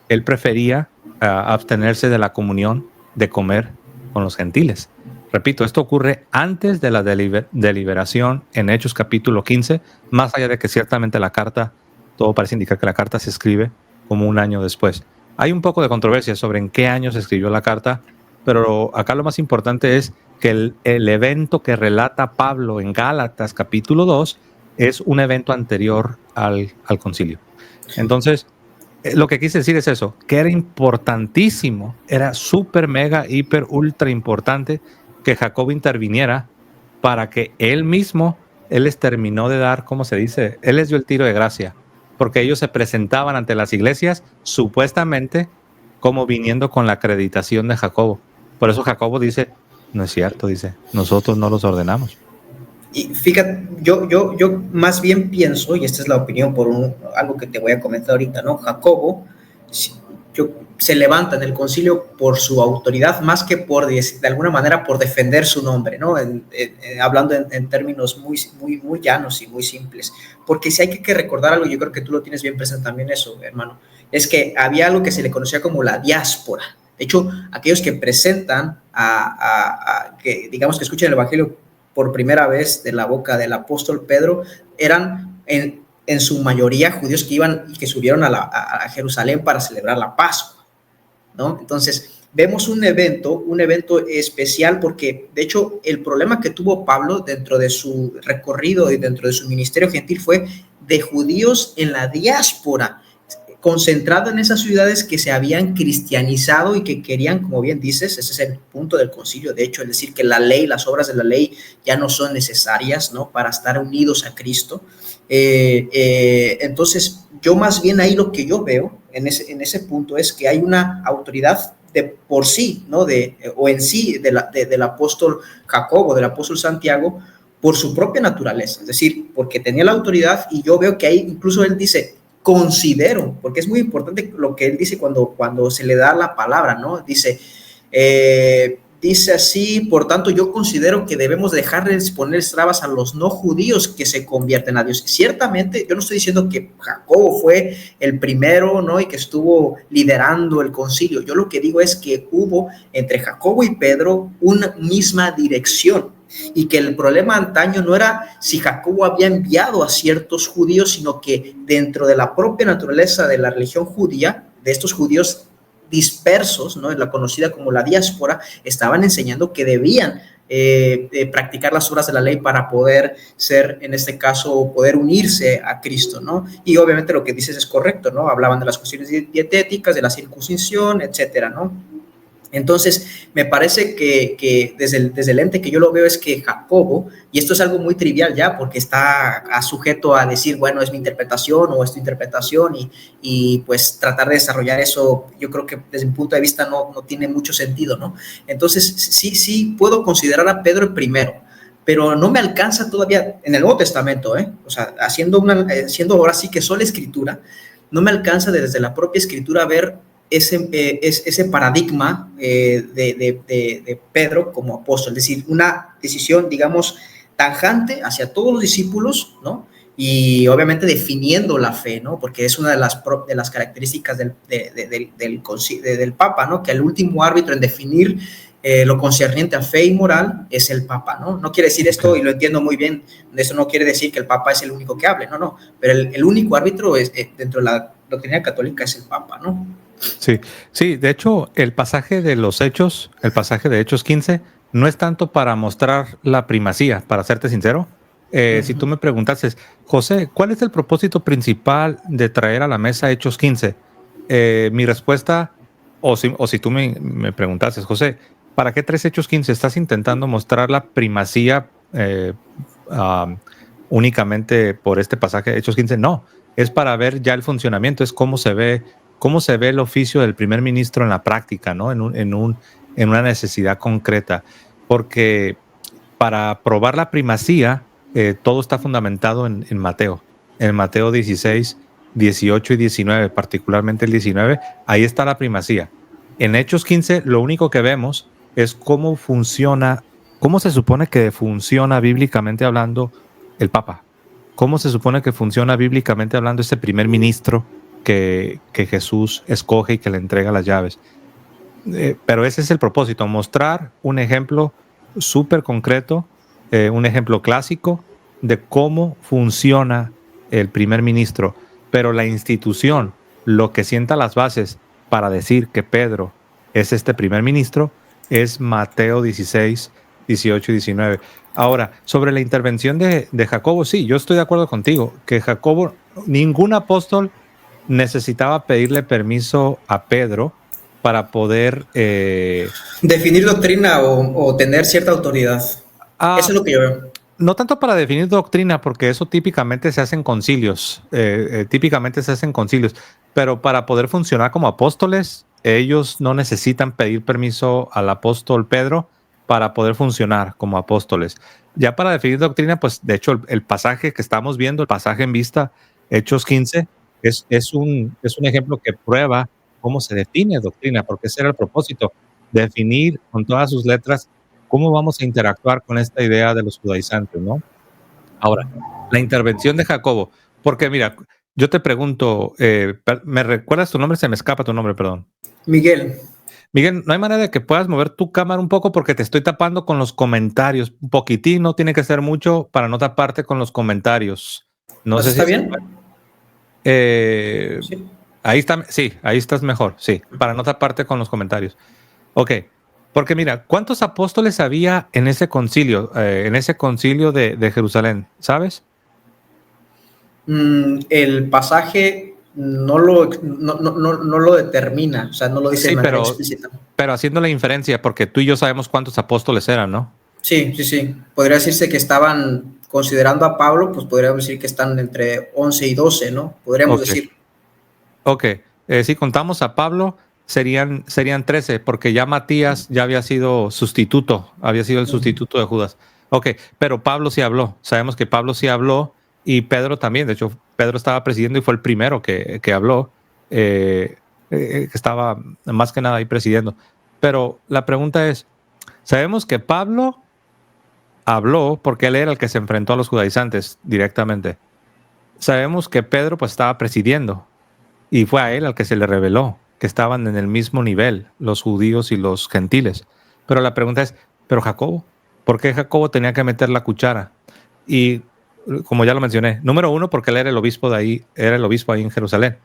él prefería abstenerse de la comunión, de comer con los gentiles. Repito, esto ocurre antes de la deliberación en Hechos capítulo 15, más allá de que ciertamente la carta, todo parece indicar que la carta se escribe como un año después. Hay un poco de controversia sobre en qué año se escribió la carta, pero acá lo más importante es que el evento que relata Pablo en Gálatas capítulo 2 es un evento anterior al concilio. Entonces, lo que quise decir es eso, que era importantísimo, era súper, mega, hiper, ultra importante que Jacob interviniera para que él les terminó de dar, ¿cómo se dice? Él les dio el tiro de gracia, porque ellos se presentaban ante las iglesias supuestamente como viniendo con la acreditación de Jacobo. Por eso Jacobo dice, no es cierto, dice, nosotros no los ordenamos. Y fíjate, yo más bien pienso, y esta es la opinión por algo que te voy a comentar ahorita, ¿no? Jacobo se levanta en el concilio por su autoridad, más que de alguna manera por defender su nombre, ¿no? Hablando en términos muy llanos y muy simples. Porque si hay que recordar algo, yo creo que tú lo tienes bien presente también eso, hermano, es que había algo que se le conocía como la diáspora. De hecho, aquellos que presentan que digamos que escuchan el evangelio por primera vez de la boca del apóstol Pedro, eran en su mayoría judíos que iban y que subieron a Jerusalén para celebrar la Pascua, ¿no? Entonces, vemos un evento especial porque, de hecho, el problema que tuvo Pablo dentro de su recorrido y dentro de su ministerio gentil fue de judíos en la diáspora, concentrado en esas ciudades que se habían cristianizado y que querían, como bien dices, ese es el punto del concilio, de hecho, es decir, que la ley, las obras de la ley ya no son necesarias, ¿no?, para estar unidos a Cristo. Entonces, yo más bien ahí lo que yo veo en ese punto es que hay una autoridad de por sí, ¿no?, o en sí del apóstol Jacobo, del apóstol Santiago, por su propia naturaleza, es decir, porque tenía la autoridad, y yo veo que ahí incluso él dice, considero, porque es muy importante lo que él dice cuando se le da la palabra, ¿no? Dice Dice así, por tanto, yo considero que debemos dejarles poner trabas a los no judíos que se convierten a Dios. Ciertamente, yo no estoy diciendo que Jacobo fue el primero, ¿no? Y que estuvo liderando el concilio. Yo lo que digo es que hubo entre Jacobo y Pedro una misma dirección, y que el problema antaño no era si Jacobo había enviado a ciertos judíos, sino que dentro de la propia naturaleza de la religión judía, de estos judíos dispersos, ¿no? La conocida como la diáspora, estaban enseñando que debían practicar las obras de la ley para poder ser, en este caso, poder unirse a Cristo, ¿no? Y obviamente lo que dices es correcto, ¿no? Hablaban de las cuestiones dietéticas, de la circuncisión, etcétera, ¿no? Entonces, me parece que desde el ente que yo lo veo es que Jacobo, y esto es algo muy trivial ya, porque está sujeto a decir, bueno, es mi interpretación o es tu interpretación, y pues tratar de desarrollar eso, yo creo que desde mi punto de vista no tiene mucho sentido, ¿no? Entonces, sí puedo considerar a Pedro el primero, pero no me alcanza todavía en el Nuevo Testamento, o sea, haciendo ahora sí que sola escritura, no me alcanza desde la propia escritura a ver ese paradigma de Pedro como apóstol, es decir, una decisión, digamos, tajante hacia todos los discípulos, ¿no? Y obviamente definiendo la fe, ¿no? Porque es una de las características del Papa, ¿no? Que el último árbitro en definir lo concerniente a fe y moral es el Papa, ¿no? No quiere decir esto, y lo entiendo muy bien, eso no quiere decir que el Papa es el único que hable, no, pero el único árbitro dentro de la doctrina católica es el Papa, ¿no? Sí, de hecho, el pasaje de los Hechos, el pasaje de Hechos 15, no es tanto para mostrar la primacía, para serte sincero. Si tú me preguntases, José, ¿cuál es el propósito principal de traer a la mesa Hechos 15? Mi respuesta, o si tú me preguntases, José, ¿para qué traes Hechos 15? ¿Estás intentando mostrar la primacía únicamente por este pasaje de Hechos 15? No, es para ver ya el funcionamiento, es cómo se ve el oficio del primer ministro en la práctica, ¿no? En una necesidad concreta. Porque para probar la primacía, todo está fundamentado en Mateo. En Mateo 16, 18 y 19, particularmente el 19, ahí está la primacía. En Hechos 15, lo único que vemos es cómo se supone que funciona bíblicamente hablando el Papa. ¿Cómo se supone que funciona bíblicamente hablando ese primer ministro que Jesús escoge y que le entrega las llaves? Pero ese es el propósito, mostrar un ejemplo súper concreto, un ejemplo clásico de cómo funciona el primer ministro. Pero la institución, lo que sienta las bases para decir que Pedro es este primer ministro, es Mateo 16, 18 y 19. Ahora, sobre la intervención de Jacobo, sí, yo estoy de acuerdo contigo, que Jacobo, ningún apóstol necesitaba pedirle permiso a Pedro para poder definir doctrina o tener cierta autoridad. Eso es lo que yo veo. No tanto para definir doctrina, porque eso típicamente se hace en concilios, pero para poder funcionar como apóstoles, ellos no necesitan pedir permiso al apóstol Pedro para poder funcionar como apóstoles. Ya para definir doctrina, pues de hecho el pasaje que estamos viendo, el pasaje en vista, Hechos 15, es un ejemplo que prueba cómo se define doctrina, porque ese era el propósito, definir con todas sus letras cómo vamos a interactuar con esta idea de los judaizantes, ¿no? Ahora, la intervención de Jacobo, porque mira, yo te pregunto, ¿me recuerdas tu nombre? Se me escapa tu nombre, perdón. Miguel. Miguel, ¿no hay manera de que puedas mover tu cámara un poco? Porque te estoy tapando con los comentarios. Un poquitín, no tiene que ser mucho para no taparte con los comentarios. No sé si ¿Está bien? Sí. Ahí está, sí, ahí estás mejor, sí, para no taparte con los comentarios. Ok, porque mira, ¿cuántos apóstoles había en ese concilio de Jerusalén? ¿Sabes? El pasaje no lo determina, o sea, no lo dice de manera explícita. Pero haciendo la inferencia, porque tú y yo sabemos cuántos apóstoles eran, ¿no? Sí. Podría decirse que estaban, considerando a Pablo, pues podríamos decir que están entre 11 y 12, ¿no? Podríamos decir. Ok, si contamos a Pablo, serían 13, porque ya Matías ya había sido sustituto, había sido el sustituto de Judas. Ok, pero Pablo sí habló, sabemos que Pablo sí habló y Pedro también, de hecho Pedro estaba presidiendo y fue el primero que habló, que estaba más que nada ahí presidiendo. Pero la pregunta es, Sabemos que Pablo habló porque él era el que se enfrentó a los judaizantes directamente. Sabemos que Pedro pues estaba presidiendo y fue a él al que se le reveló que estaban en el mismo nivel los judíos y los gentiles. Pero la pregunta es, ¿pero Jacobo? ¿Por qué Jacobo tenía que meter la cuchara? Y como ya lo mencioné, número uno, porque él era el obispo de ahí, era el obispo ahí en Jerusalén.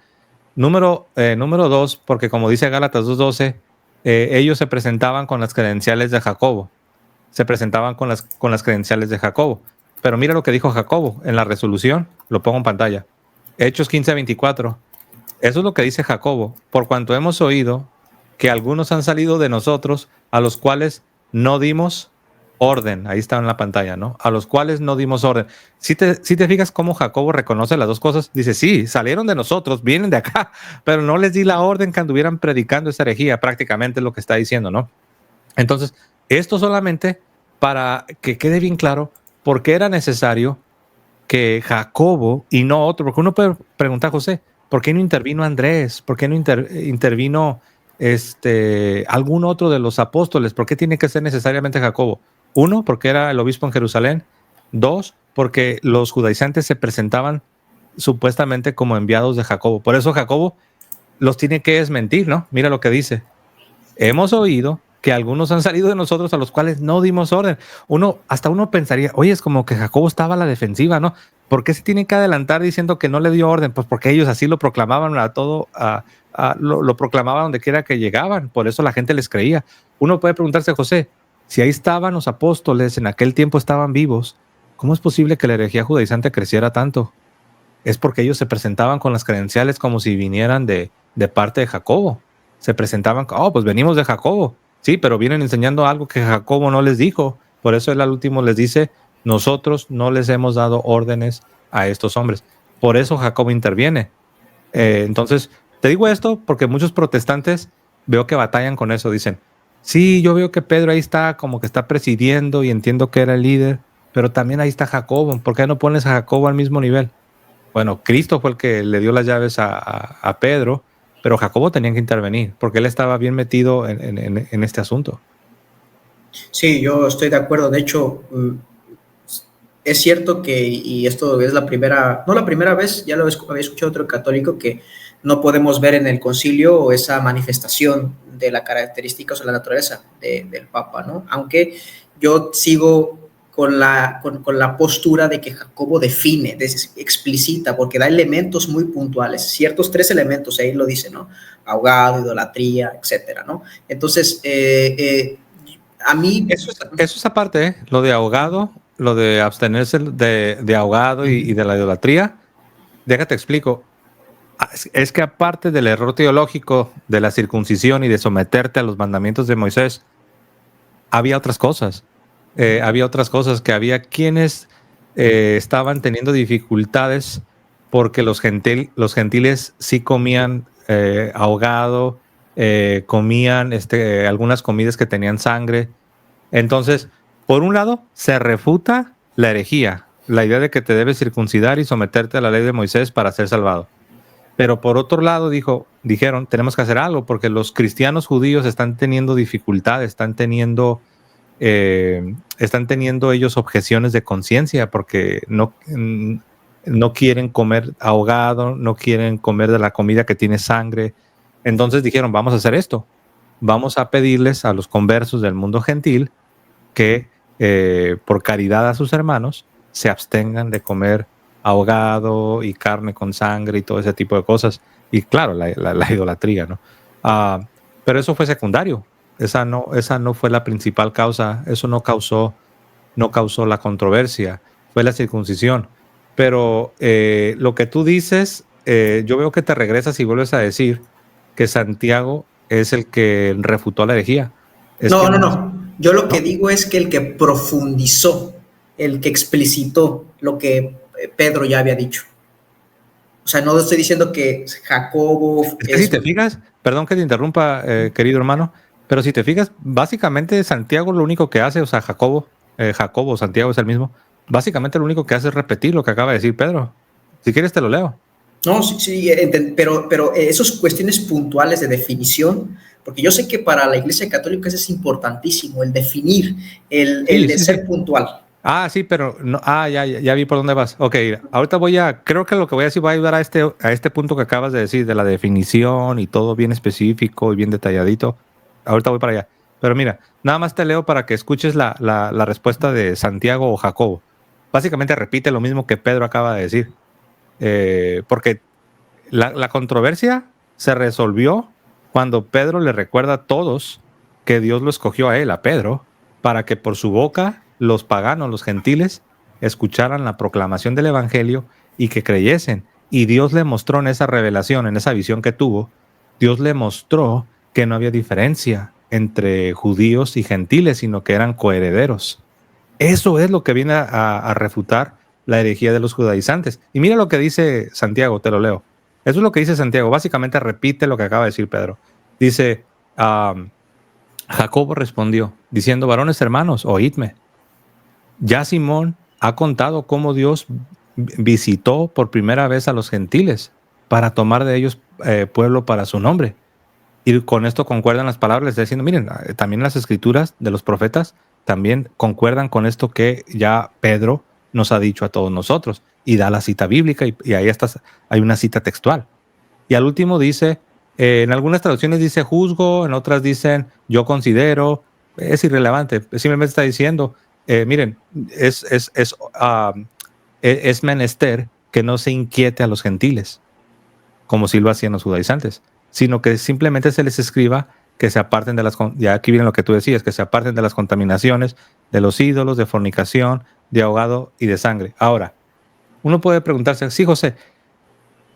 Número dos, porque como dice Gálatas 2:12, ellos se presentaban con las credenciales de Jacobo. Se presentaban con las credenciales de Jacobo. Pero mira lo que dijo Jacobo en la resolución, lo pongo en pantalla. Hechos 15:24. Eso es lo que dice Jacobo. Por cuanto hemos oído que algunos han salido de nosotros, a los cuales no dimos orden. Ahí está en la pantalla, ¿no? A los cuales no dimos orden. Si te fijas cómo Jacobo reconoce las dos cosas, dice, sí, salieron de nosotros, vienen de acá, pero no les di la orden que anduvieran predicando esa herejía, prácticamente es lo que está diciendo, ¿no? Entonces, esto solamente para que quede bien claro por qué era necesario que Jacobo y no otro, porque uno puede preguntar, José, ¿por qué no intervino Andrés? ¿Por qué no intervino algún otro de los apóstoles? ¿Por qué tiene que ser necesariamente Jacobo? Uno, porque era el obispo en Jerusalén. Dos, porque los judaizantes se presentaban supuestamente como enviados de Jacobo. Por eso Jacobo los tiene que desmentir, ¿no? Mira lo que dice. Hemos oído que algunos han salido de nosotros a los cuales no dimos orden. Hasta uno pensaría, oye, es como que Jacobo estaba a la defensiva, ¿no? ¿Por qué se tiene que adelantar diciendo que no le dio orden? Pues porque ellos así lo proclamaban lo proclamaban donde quiera que llegaban. Por eso la gente les creía. Uno puede preguntarse, José, si ahí estaban los apóstoles, en aquel tiempo estaban vivos, ¿cómo es posible que la herejía judaizante creciera tanto? Es porque ellos se presentaban con las credenciales como si vinieran de parte de Jacobo. Se presentaban, pues venimos de Jacobo. Sí, pero vienen enseñando algo que Jacobo no les dijo. Por eso él al último les dice, nosotros no les hemos dado órdenes a estos hombres. Por eso Jacobo interviene. Entonces, te digo esto porque muchos protestantes veo que batallan con eso. Dicen, sí, yo veo que Pedro ahí está como que está presidiendo y entiendo que era el líder, pero también ahí está Jacobo. ¿Por qué no pones a Jacobo al mismo nivel? Bueno, Cristo fue el que le dio las llaves a Pedro, pero Jacobo tenía que intervenir porque él estaba bien metido en este asunto. Sí, yo estoy de acuerdo. De hecho, es cierto que, y esto es la primera, no la primera vez, ya lo había escuchado otro católico, que no podemos ver en el concilio esa manifestación de la característica o la naturaleza del Papa, ¿no? Aunque yo sigo con la postura de que Jacobo define, explicita, porque da elementos muy puntuales, ciertos 3 elementos, ahí lo dice, ¿no? Ahogado, idolatría, etcétera, ¿no? Entonces, a mí... Eso es aparte, ¿eh? Lo de ahogado, lo de abstenerse de ahogado y de la idolatría, déjate explico. Es que aparte del error teológico de la circuncisión y de someterte a los mandamientos de Moisés, había otras cosas. Había otras cosas que había quienes estaban teniendo dificultades porque los gentiles sí comían ahogado, comían algunas comidas que tenían sangre. Entonces, por un lado, se refuta la herejía, la idea de que te debes circuncidar y someterte a la ley de Moisés para ser salvado. Pero por otro lado, dijeron, tenemos que hacer algo porque los cristianos judíos están teniendo dificultades, están teniendo ellos objeciones de conciencia porque no quieren comer ahogado, no quieren comer de la comida que tiene sangre. Entonces dijeron, vamos a hacer esto. Vamos a pedirles a los conversos del mundo gentil que por caridad a sus hermanos se abstengan de comer ahogado y carne con sangre y todo ese tipo de cosas. Y claro, la idolatría, ¿no? Pero eso fue secundario. Esa no fue la principal causa. Eso no causó la controversia. Fue la circuncisión. Pero lo que tú dices, yo veo que te regresas y vuelves a decir que Santiago es el que refutó la herejía. No. Yo lo que digo es que el que profundizó, el que explicitó lo que Pedro ya había dicho. O sea, no estoy diciendo que Jacobo... Es que si te fijas, perdón que te interrumpa, querido hermano, pero si te fijas, básicamente Santiago lo único que hace, o sea, Jacobo, Santiago es el mismo, básicamente lo único que hace es repetir lo que acaba de decir Pedro. Si quieres te lo leo. No, sí, sí, pero esas cuestiones puntuales de definición, porque yo sé que para la Iglesia Católica eso es importantísimo, el definir, el Sí, de sí, sí. ser puntual. Ah, sí, pero no, ya vi por dónde vas. Ok, mira, ahorita creo que lo que voy a decir va a ayudar a este punto que acabas de decir, de la definición y todo bien específico y bien detalladito. Ahorita voy para allá. Pero mira, nada más te leo para que escuches la respuesta de Santiago o Jacobo. Básicamente repite lo mismo que Pedro acaba de decir. Porque la controversia se resolvió cuando Pedro le recuerda a todos que Dios lo escogió a él, a Pedro, para que por su boca los paganos, los gentiles, escucharan la proclamación del Evangelio y que creyesen. Y Dios le mostró en esa revelación, en esa visión que tuvo, Dios le mostró que no había diferencia entre judíos y gentiles, sino que eran coherederos. Eso es lo que viene a refutar la herejía de los judaizantes. Y mira lo que dice Santiago, te lo leo. Eso es lo que dice Santiago. Básicamente repite lo que acaba de decir Pedro. Dice, Jacobo respondió, diciendo, varones hermanos, oídme. Ya Simón ha contado cómo Dios visitó por primera vez a los gentiles para tomar de ellos pueblo para su nombre. Y con esto concuerdan las palabras, diciendo, miren, también las escrituras de los profetas también concuerdan con esto que ya Pedro nos ha dicho a todos nosotros. Y da la cita bíblica y ahí hay una cita textual. Y al último dice, en algunas traducciones dice juzgo, en otras dicen yo considero, es irrelevante, simplemente está diciendo, miren, es menester que no se inquiete a los gentiles, como si lo hacían los judaizantes, sino que simplemente se les escriba que se aparten de ya aquí viene lo que tú decías, que se aparten de las contaminaciones, de los ídolos, de fornicación, de ahogado y de sangre. Ahora, uno puede preguntarse, sí, José,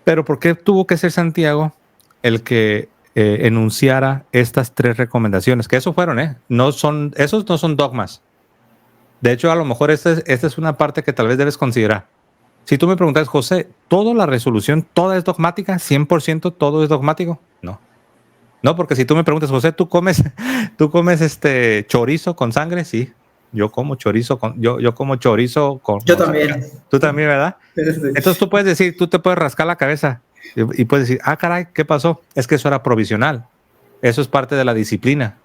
pero ¿por qué tuvo que ser Santiago el que enunciara estas tres recomendaciones? Que eso fueron, esos no son dogmas. De hecho, a lo mejor esta es una parte que tal vez debes considerar. Si tú me preguntas, José, ¿toda la resolución, toda es dogmática? ¿100% todo es dogmático? No. No, porque si tú me preguntas, José, tú comes chorizo con sangre? Sí. Yo como chorizo yo como chorizo Yo con sangre. también. Tú también, ¿verdad? Entonces tú puedes decir, tú te puedes rascar la cabeza y puedes decir, caray, ¿qué pasó? Es que eso era provisional. Eso es parte de la disciplina.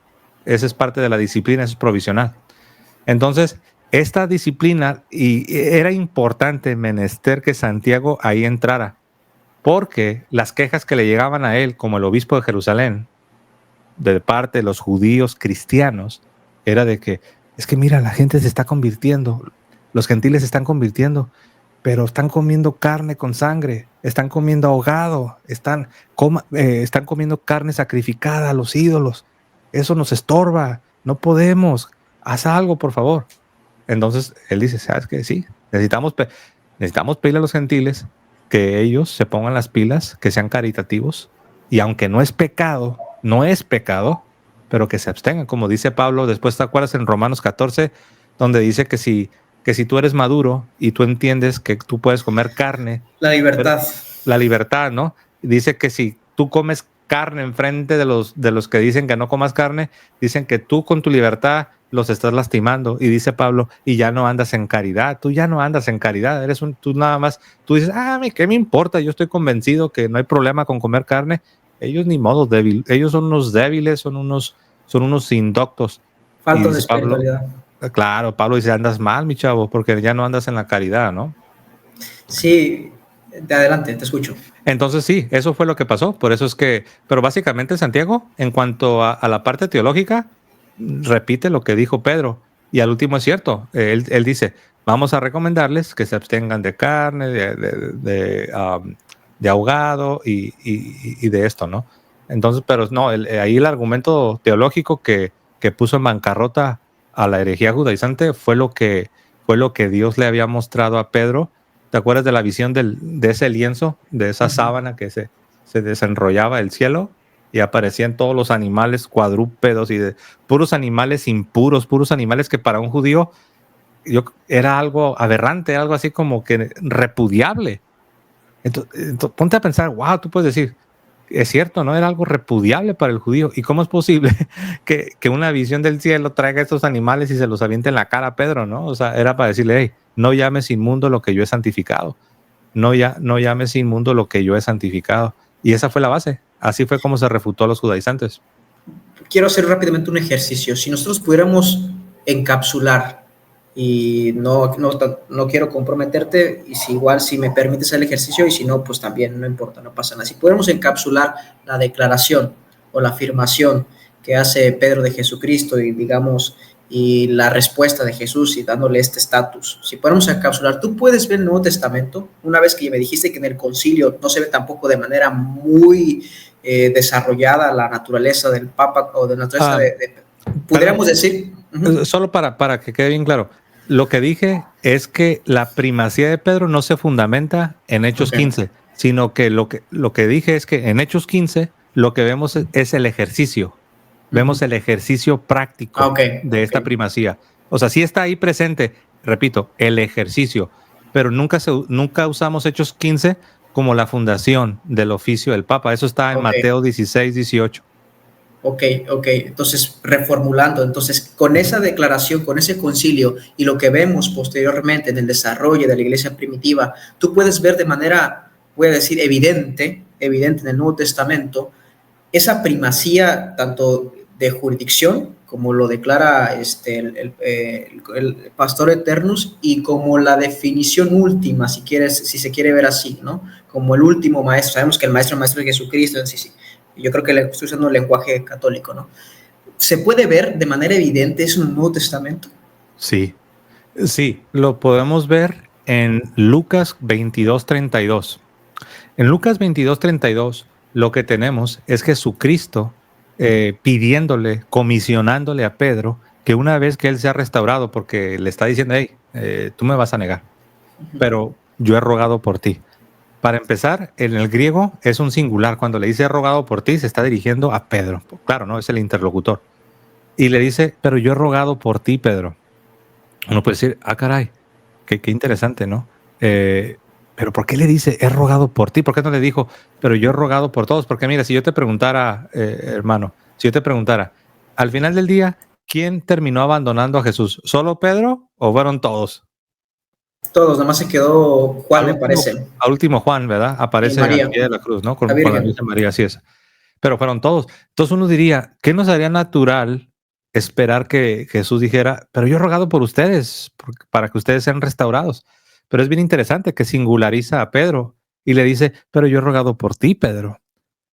Eso es parte de la disciplina, eso es provisional. Entonces, esta disciplina, y era importante, menester que Santiago ahí entrara, porque las quejas que le llegaban a él, como el obispo de Jerusalén, de parte de los judíos cristianos, era de que, es que mira, la gente se está convirtiendo, los gentiles se están convirtiendo, pero están comiendo carne con sangre, están comiendo ahogado, están comiendo carne sacrificada a los ídolos. Eso nos estorba, no podemos, haz algo, por favor. Entonces él dice, ¿sabes qué? Sí, necesitamos pedirle a los gentiles que ellos se pongan las pilas, que sean caritativos, y aunque no es pecado, pero que se abstengan, como dice Pablo, después te acuerdas en Romanos 14, donde dice que si tú eres maduro y tú entiendes que tú puedes comer carne, La libertad. la libertad, ¿no? Dice que si tú comes carne enfrente de los que dicen que no comas carne, dicen que tú con tu libertad los estás lastimando. Y dice Pablo, y ya no andas en caridad, tú ya no andas en caridad, tú nada más, tú dices, ¿qué me importa? Yo estoy convencido que no hay problema con comer carne. Ellos ni modo débil, ellos son unos débiles, son unos indoctos. Falta Y de dice Pablo, espiritualidad. claro, Pablo dice, andas mal, mi chavo, porque ya no andas en la caridad, ¿no? Sí, de adelante, te escucho. Entonces sí, eso fue lo que pasó. Por eso es que, pero básicamente Santiago, en cuanto a la parte teológica, repite lo que dijo Pedro. Y al último es cierto. Él dice, vamos a recomendarles que se abstengan de carne, de ahogado y de esto, ¿no? Entonces, pero no, ahí el argumento teológico que puso en bancarrota a la herejía judaizante fue lo que Dios le había mostrado a Pedro. ¿Te acuerdas de la visión de ese lienzo, de esa sábana que se desenrollaba del cielo y aparecían todos los animales cuadrúpedos y de puros animales impuros, puros animales que para un judío era algo aberrante, algo así como que repudiable? Entonces, ponte a pensar, wow, tú puedes decir, es cierto, ¿no? Era algo repudiable para el judío. ¿Y cómo es posible que una visión del cielo traiga estos animales y se los aviente en la cara a Pedro, ¿no? O sea, era para decirle, hey, no llames inmundo lo que yo he santificado. no llames inmundo lo que yo he santificado. Y esa fue la base. Así fue como se refutó a los judaizantes. Quiero hacer rápidamente un ejercicio. Si nosotros pudiéramos encapsular, y no quiero comprometerte, y si igual si me permites el ejercicio, y si no, pues también no importa, no pasa nada. Si pudiéramos encapsular la declaración o la afirmación que hace Pedro de Jesucristo y digamos, y la respuesta de Jesús y dándole este estatus, si pudiéramos encapsular, tú puedes ver el Nuevo Testamento, una vez que me dijiste que en el concilio no se ve tampoco de manera muy desarrollada la naturaleza del Papa o de la naturaleza pudiéramos decir... Solo para que quede bien claro, lo que dije es que la primacía de Pedro no se fundamenta en Hechos 15, sino que lo que dije es que en Hechos 15 lo que vemos es el ejercicio. Vemos el ejercicio práctico de esta primacía. O sea, sí está ahí presente, repito, el ejercicio, pero nunca usamos Hechos 15 como la fundación del oficio del Papa. Eso está en Mateo 16, 18. Ok. Entonces, reformulando, entonces, con esa declaración, con ese concilio y lo que vemos posteriormente en el desarrollo de la iglesia primitiva, tú puedes ver de manera, voy a decir, evidente en el Nuevo Testamento, esa primacía tanto de jurisdicción, como lo declara el pastor Eternus, y como la definición última, si se quiere ver así, ¿no? Como el último maestro. Sabemos que el maestro es Jesucristo, sí. Yo creo que le estoy usando el lenguaje católico, ¿no? ¿Se puede ver de manera evidente eso en el Nuevo Testamento? Sí, lo podemos ver en Lucas 22:32. En Lucas 22:32 lo que tenemos es Jesucristo pidiéndole, comisionándole a Pedro que una vez que él sea restaurado, porque le está diciendo, hey, tú me vas a negar, pero yo he rogado por ti. Para empezar, en el griego es un singular. Cuando le dice he rogado por ti, se está dirigiendo a Pedro. Claro, ¿no? Es el interlocutor. Y le dice, pero yo he rogado por ti, Pedro. Uno puede decir, caray, qué interesante, ¿no? Pero ¿por qué le dice, he rogado por ti? ¿Por qué no le dijo, pero yo he rogado por todos? Porque mira, si yo te preguntara, hermano, si yo te preguntara, al final del día, ¿quién terminó abandonando a Jesús? ¿Solo Pedro o fueron todos? Todos, nada más se quedó Juan, me parece. Al último Juan, ¿verdad? Aparece al pie de la cruz, ¿no? Con la Virgen María, así es. Pero fueron todos. Entonces uno diría, ¿qué nos haría natural esperar que Jesús dijera, pero yo he rogado por ustedes, para que ustedes sean restaurados? Pero es bien interesante que singulariza a Pedro y le dice, pero yo he rogado por ti, Pedro.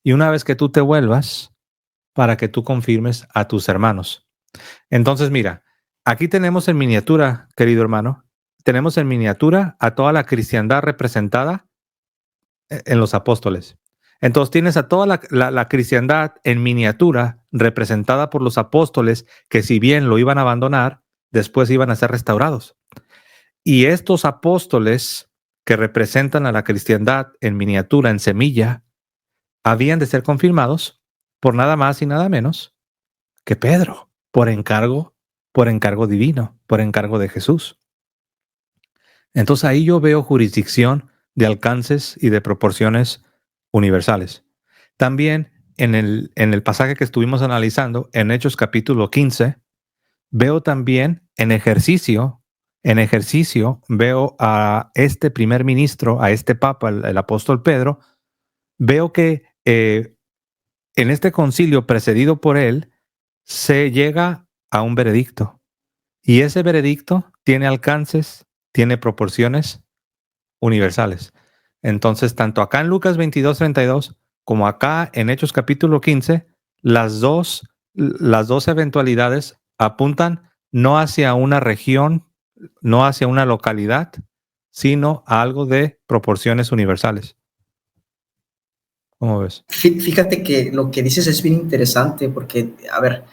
Y una vez que tú te vuelvas, para que tú confirmes a tus hermanos. Entonces, mira, aquí tenemos en miniatura, querido hermano, tenemos en miniatura a toda la cristiandad representada en los apóstoles. Entonces tienes a toda la cristiandad en miniatura representada por los apóstoles que si bien lo iban a abandonar, después iban a ser restaurados. Y estos apóstoles que representan a la cristiandad en miniatura, en semilla, habían de ser confirmados por nada más y nada menos que Pedro, por encargo divino, por encargo de Jesús. Entonces ahí yo veo jurisdicción de alcances y de proporciones universales. También en el pasaje que estuvimos analizando, en Hechos capítulo 15, veo también en ejercicio veo a este primer ministro, a este papa, el apóstol Pedro, veo que en este concilio precedido por él, se llega a un veredicto. Y ese veredicto tiene alcances, tiene proporciones universales. Entonces, tanto acá en Lucas 22:32 como acá en Hechos capítulo 15, las dos eventualidades apuntan no hacia una región, no hacia una localidad, sino a algo de proporciones universales. ¿Cómo ves? Fíjate que lo que dices es bien interesante porque, a ver,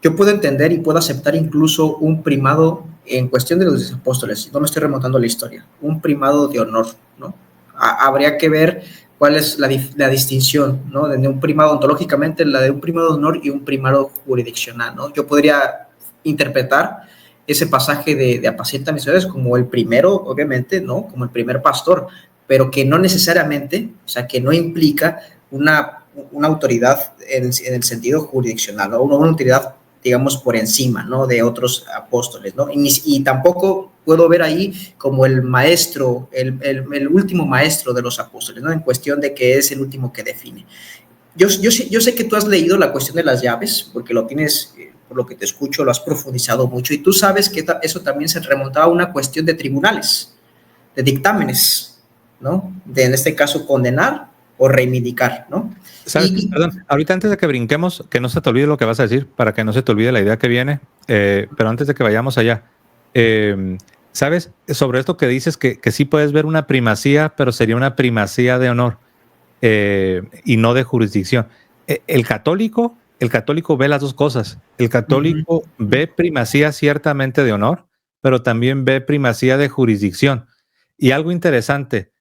yo puedo entender y puedo aceptar incluso un primado en cuestión de los apóstoles, no me estoy remontando a la historia, un primado de honor, ¿no? Habría que ver cuál es la distinción, ¿no? De un primado ontológicamente, la de un primado de honor y un primado jurisdiccional, ¿no? Yo podría interpretar ese pasaje de apacienta mis ovejas como el primero, obviamente, ¿no? Como el primer pastor, pero que no necesariamente, o sea, que no implica una autoridad en el sentido jurisdiccional, ¿no? Una autoridad digamos, por encima, ¿no?, de otros apóstoles, ¿no? Y tampoco puedo ver ahí como el maestro, el último maestro de los apóstoles, ¿no?, en cuestión de que es el último que define. Yo sé que tú has leído la cuestión de las llaves, porque lo tienes, por lo que te escucho, lo has profundizado mucho, y tú sabes que eso también se remontaba a una cuestión de tribunales, de dictámenes, ¿no? En este caso, condenar o reivindicar, ¿no? ¿Sabes? Perdón, ahorita antes de que brinquemos, que no se te olvide lo que vas a decir, para que no se te olvide la idea que viene, pero antes de que vayamos allá, ¿sabes? Sobre esto que dices que sí puedes ver una primacía, pero sería una primacía de honor y no de jurisdicción. El católico ve las dos cosas. El católico ve primacía ciertamente de honor, pero también ve primacía de jurisdicción. Y algo interesante,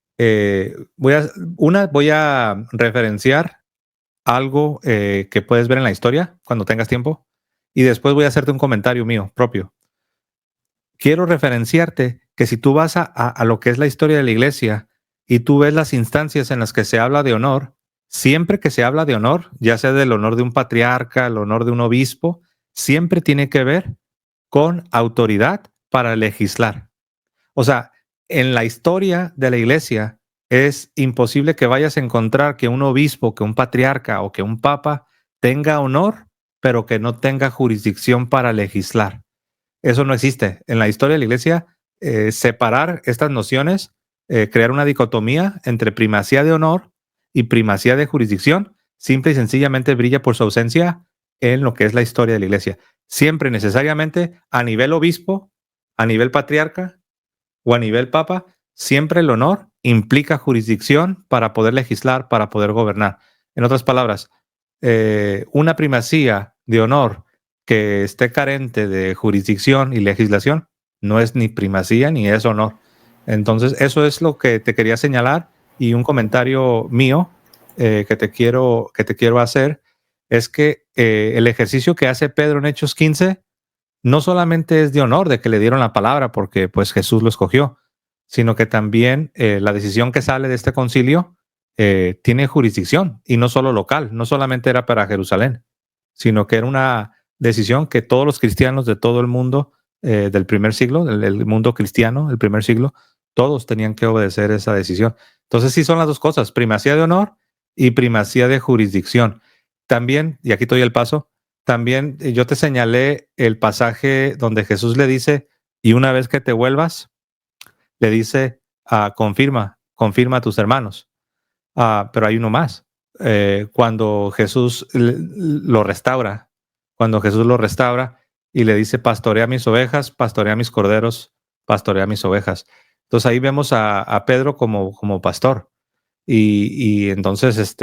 voy a referenciar algo que puedes ver en la historia cuando tengas tiempo y después voy a hacerte un comentario mío propio. Quiero referenciarte que si tú vas a lo que es la historia de la iglesia y tú ves las instancias en las que se habla de honor, siempre que se habla de honor, ya sea del honor de un patriarca, el honor de un obispo, siempre tiene que ver con autoridad para legislar. O sea, en la historia de la iglesia es imposible que vayas a encontrar que un obispo, que un patriarca o que un papa tenga honor, pero que no tenga jurisdicción para legislar. Eso no existe. En la historia de la iglesia, separar estas nociones, crear una dicotomía entre primacía de honor y primacía de jurisdicción, simple y sencillamente brilla por su ausencia en lo que es la historia de la iglesia. Siempre necesariamente a nivel obispo, a nivel patriarca o a nivel papa, siempre el honor implica jurisdicción para poder legislar, para poder gobernar. En otras palabras, una primacía de honor que esté carente de jurisdicción y legislación no es ni primacía ni es honor. Entonces, eso es lo que te quería señalar, y un comentario mío que te quiero hacer es que el ejercicio que hace Pedro en Hechos 15 no solamente es de honor, de que le dieron la palabra porque pues Jesús lo escogió, sino que también la decisión que sale de este concilio tiene jurisdicción, y no solo local, no solamente era para Jerusalén, sino que era una decisión que todos los cristianos de todo el mundo del primer siglo, del mundo cristiano del primer siglo, todos tenían que obedecer esa decisión. Entonces sí son las dos cosas, primacía de honor y primacía de jurisdicción. También, y aquí estoy el paso, también yo te señalé el pasaje donde Jesús le dice, y una vez que te vuelvas, le dice, confirma a tus hermanos. Pero hay uno más. Cuando Jesús lo restaura, y le dice, pastorea mis ovejas, pastorea mis corderos, pastorea mis ovejas. Entonces ahí vemos a Pedro como pastor. Y entonces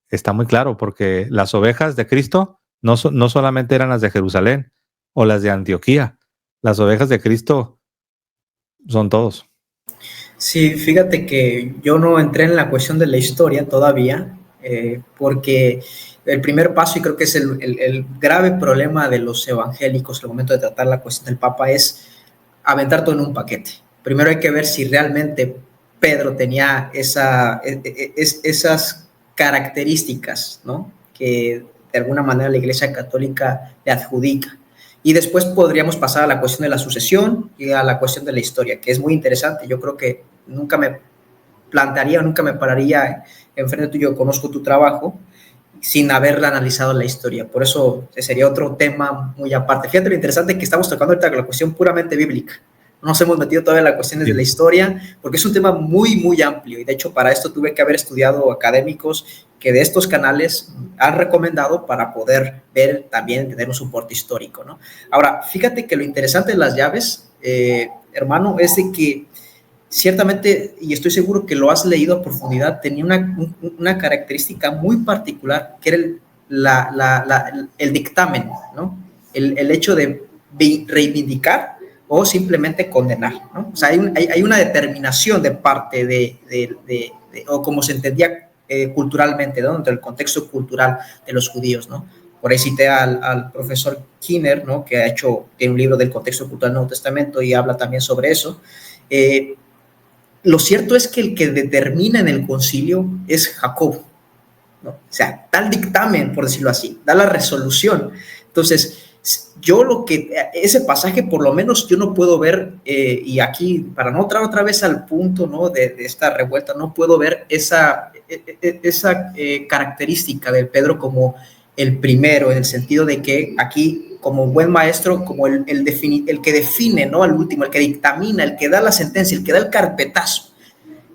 está muy claro, porque las ovejas de Cristo no solamente eran las de Jerusalén o las de Antioquía. Las ovejas de Cristo son todos. Sí, fíjate que yo no entré en la cuestión de la historia todavía, porque el primer paso, y creo que es el grave problema de los evangélicos al momento de tratar la cuestión del Papa, es aventar todo en un paquete. Primero hay que ver si realmente Pedro tenía esas características, ¿no?, que de alguna manera la Iglesia Católica le adjudica. Y después podríamos pasar a la cuestión de la sucesión y a la cuestión de la historia, que es muy interesante. Yo creo que nunca me plantearía, nunca me pararía enfrente tuyo, conozco tu trabajo, sin haberla analizado la historia. Por eso sería otro tema muy aparte. Fíjate lo interesante que estamos tocando ahorita, la cuestión puramente bíblica. No nos hemos metido todavía en las cuestiones de la historia, porque es un tema muy, muy amplio. Y de hecho, para esto tuve que haber estudiado académicos que de estos canales han recomendado para poder ver también, tener un soporte histórico, ¿no? Ahora, fíjate que lo interesante de las llaves, hermano, es de que ciertamente, y estoy seguro que lo has leído a profundidad, tenía una característica muy particular, que era el dictamen, ¿no? El hecho de reivindicar o simplemente condenar, ¿no? O sea, hay una determinación de parte o como se entendía culturalmente, ¿no?, dentro del contexto cultural de los judíos, ¿no? Por ahí cité al profesor Kinner, ¿no?, que tiene un libro del contexto cultural del Nuevo Testamento y habla también sobre eso. Lo cierto es que el que determina en el concilio es Jacob, ¿no? O sea, da el dictamen, por decirlo así, da la resolución. Entonces, Yo ese pasaje por lo menos yo no puedo ver, y aquí para no entrar otra vez al punto, ¿no? de esta revuelta, no puedo ver esa característica de Pedro como el primero, en el sentido de que aquí como buen maestro, como el que define, ¿no? Al último, el que dictamina, el que da la sentencia, el que da el carpetazo.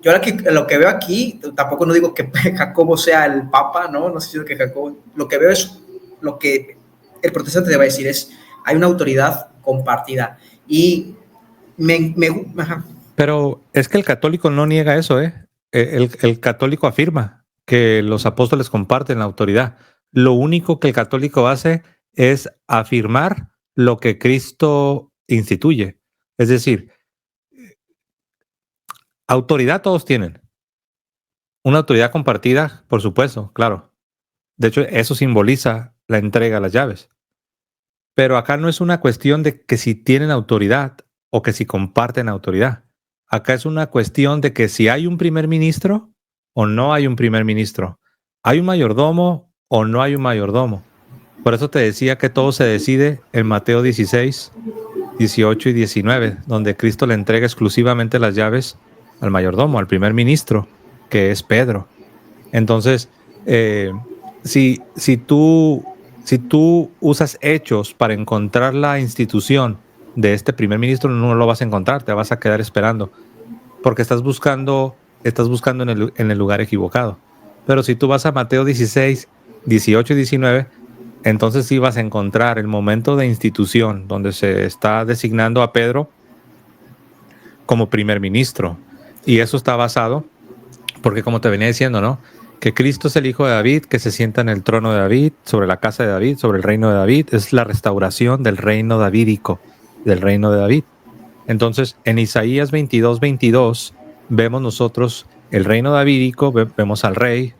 Yo lo que veo aquí, tampoco no digo que Jacobo sea el papa, ¿no? No sé si es que Jacobo, lo que veo es lo que el protestante te va a decir es, hay una autoridad compartida. Y Pero es que el católico no niega eso, ¿eh? El católico afirma que los apóstoles comparten la autoridad. Lo único que el católico hace es afirmar lo que Cristo instituye. Es decir, autoridad todos tienen. Una autoridad compartida, por supuesto, claro. De hecho, eso simboliza la entrega de las llaves. Pero acá no es una cuestión de que si tienen autoridad o que si comparten autoridad. Acá es una cuestión de que si hay un primer ministro o no hay un primer ministro. Hay un mayordomo o no hay un mayordomo. Por eso te decía que todo se decide en Mateo 16, 18 y 19, donde Cristo le entrega exclusivamente las llaves al mayordomo, al primer ministro, que es Pedro. Entonces, si tú usas hechos para encontrar la institución de este primer ministro, no lo vas a encontrar, te vas a quedar esperando, porque estás buscando en el lugar equivocado. Pero si tú vas a Mateo 16, 18 y 19, entonces sí vas a encontrar el momento de institución donde se está designando a Pedro como primer ministro. Y eso está basado, porque como te venía diciendo, ¿no? Que Cristo es el hijo de David, que se sienta en el trono de David, sobre la casa de David, sobre el reino de David. Es la restauración del reino davídico, del reino de David. Entonces, en Isaías 22, 22, vemos nosotros el reino davídico, vemos al rey,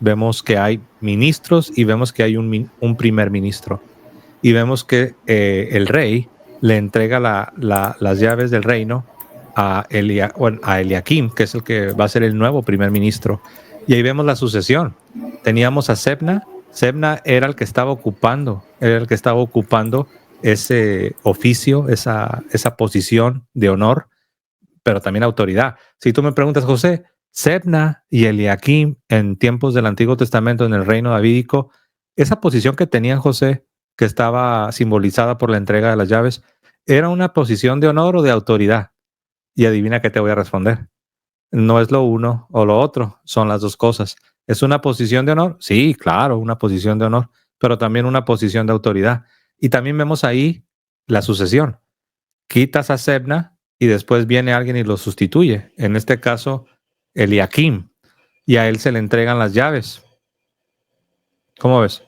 vemos que hay ministros y vemos que hay un primer ministro. Y vemos que el rey le entrega las llaves del reino a Eliakim, que es el que va a ser el nuevo primer ministro. Y ahí vemos la sucesión. Teníamos a Sebna. Sebna era el que estaba ocupando ese oficio, esa posición de honor, pero también autoridad. Si tú me preguntas, José, Sebna y Eliakim en tiempos del Antiguo Testamento en el reino davídico, esa posición que tenían, José, que estaba simbolizada por la entrega de las llaves, ¿era una posición de honor o de autoridad? Y adivina qué te voy a responder. No es lo uno o lo otro, son las dos cosas. ¿Es una posición de honor? Sí, claro, una posición de honor, pero también una posición de autoridad. Y también vemos ahí la sucesión. Quitas a Sebna y después viene alguien y lo sustituye. En este caso, Eliakim. Y a él se le entregan las llaves. ¿Cómo ves?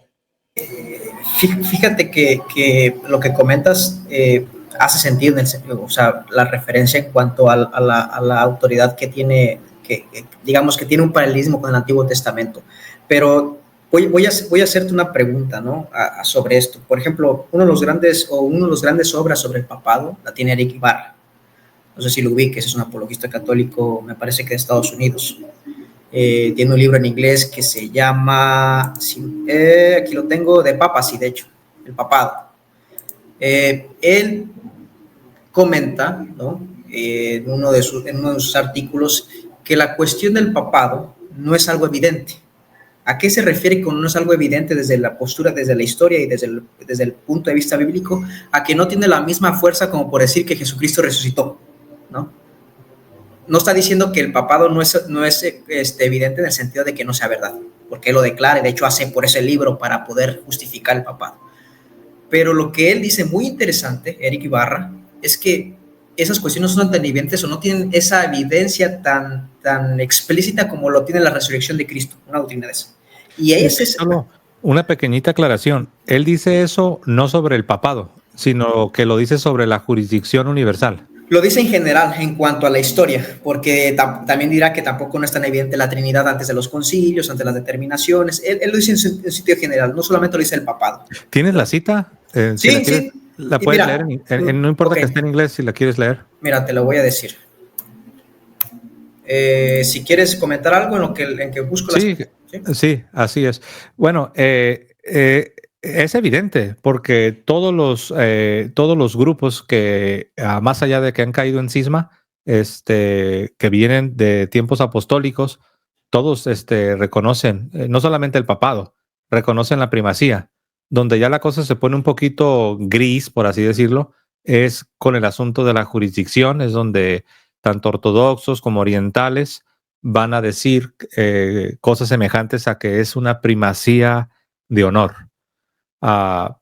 Fíjate que lo que comentas hace sentido, o sea, la referencia en cuanto a la autoridad que tiene, digamos que tiene un paralelismo con el Antiguo Testamento. Pero voy a hacerte una pregunta, ¿no? Sobre esto. Por ejemplo, una de las grandes obras sobre el papado la tiene Eric Ibarra. No sé si lo ubiques, es un apologista católico, me parece que de Estados Unidos. Tiene un libro en inglés que se llama, aquí lo tengo, de papacy, de hecho, el papado. Él comenta, ¿no? En uno de sus artículos, que la cuestión del papado no es algo evidente. ¿A qué se refiere con no es algo evidente desde la postura, desde la historia y desde el punto de vista bíblico? A que no tiene la misma fuerza como por decir que Jesucristo resucitó, ¿no? No está diciendo que el papado no es evidente en el sentido de que no sea verdad, porque él lo declara y de hecho hace por ese libro para poder justificar el papado. Pero lo que él dice muy interesante, Eric Ibarra, es que esas cuestiones no son tan evidentes o no tienen esa evidencia tan explícita como lo tiene la resurrección de Cristo, una doctrina de esa. Y ese es... Una pequeñita aclaración. Él dice eso no sobre el papado, sino que lo dice sobre la jurisdicción universal. Lo dice en general en cuanto a la historia, porque también dirá que tampoco no es tan evidente la Trinidad antes de los concilios, antes de las determinaciones. Él lo dice en sentido general, no solamente lo dice el papado. ¿Tienes la cita? Sí, sí. La puedes leer, no importa que esté en inglés, si la quieres leer. Mira, te lo voy a decir. Si quieres comentar algo en que busco sí, así es. Bueno, Es evidente, porque todos los grupos que, más allá de que han caído en cisma, que vienen de tiempos apostólicos, todos reconocen, no solamente el papado, reconocen la primacía. Donde ya la cosa se pone un poquito gris, por así decirlo, es con el asunto de la jurisdicción, es donde tanto ortodoxos como orientales van a decir cosas semejantes a que es una primacía de honor.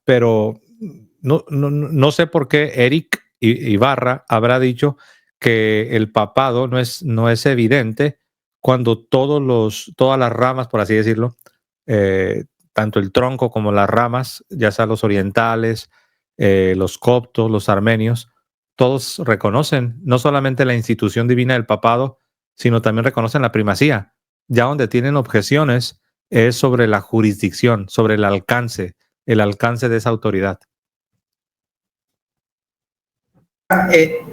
Pero no sé por qué Eric Ibarra habrá dicho que el papado no es evidente cuando todas las ramas, por así decirlo, tanto el tronco como las ramas, ya sea los orientales, los coptos, los armenios, todos reconocen no solamente la institución divina del papado, sino también reconocen la primacía. Ya donde tienen objeciones es sobre la jurisdicción, sobre el alcance de esa autoridad.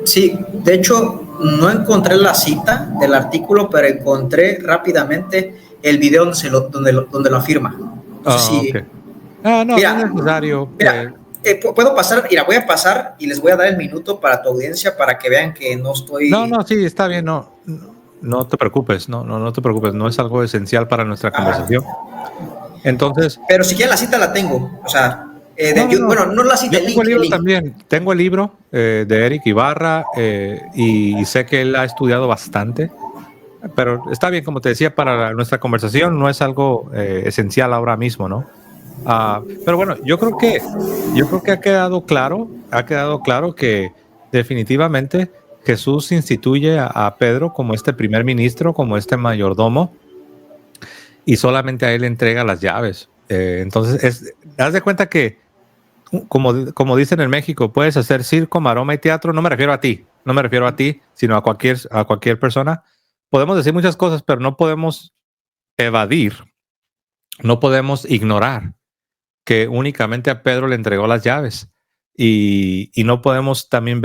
Sí, de hecho, no encontré la cita del artículo, pero encontré rápidamente el video donde lo afirma. No sé si. Okay. No es necesario. Mira, puedo pasar, mira, voy a pasar y les voy a dar el minuto para tu audiencia para que vean que no estoy. No, sí, está bien, no te preocupes, no te preocupes, no es algo esencial para nuestra conversación. Entonces. Pero si quieren la cita la tengo, o sea. Bueno, no la cita, yo tengo el libro también. Tengo el libro de Eric Ibarra y sé que él ha estudiado bastante, pero está bien, como te decía, para nuestra conversación no es algo esencial ahora mismo, ¿no? Pero bueno, yo creo que ha quedado claro que definitivamente Jesús instituye a Pedro como este primer ministro, como este mayordomo, y solamente a él entrega las llaves. Entonces, haz de cuenta que como dicen en México, puedes hacer circo, maroma y teatro. No me refiero a ti, sino a cualquier persona. Podemos decir muchas cosas, pero no podemos evadir, no podemos ignorar que únicamente a Pedro le entregó las llaves y no podemos también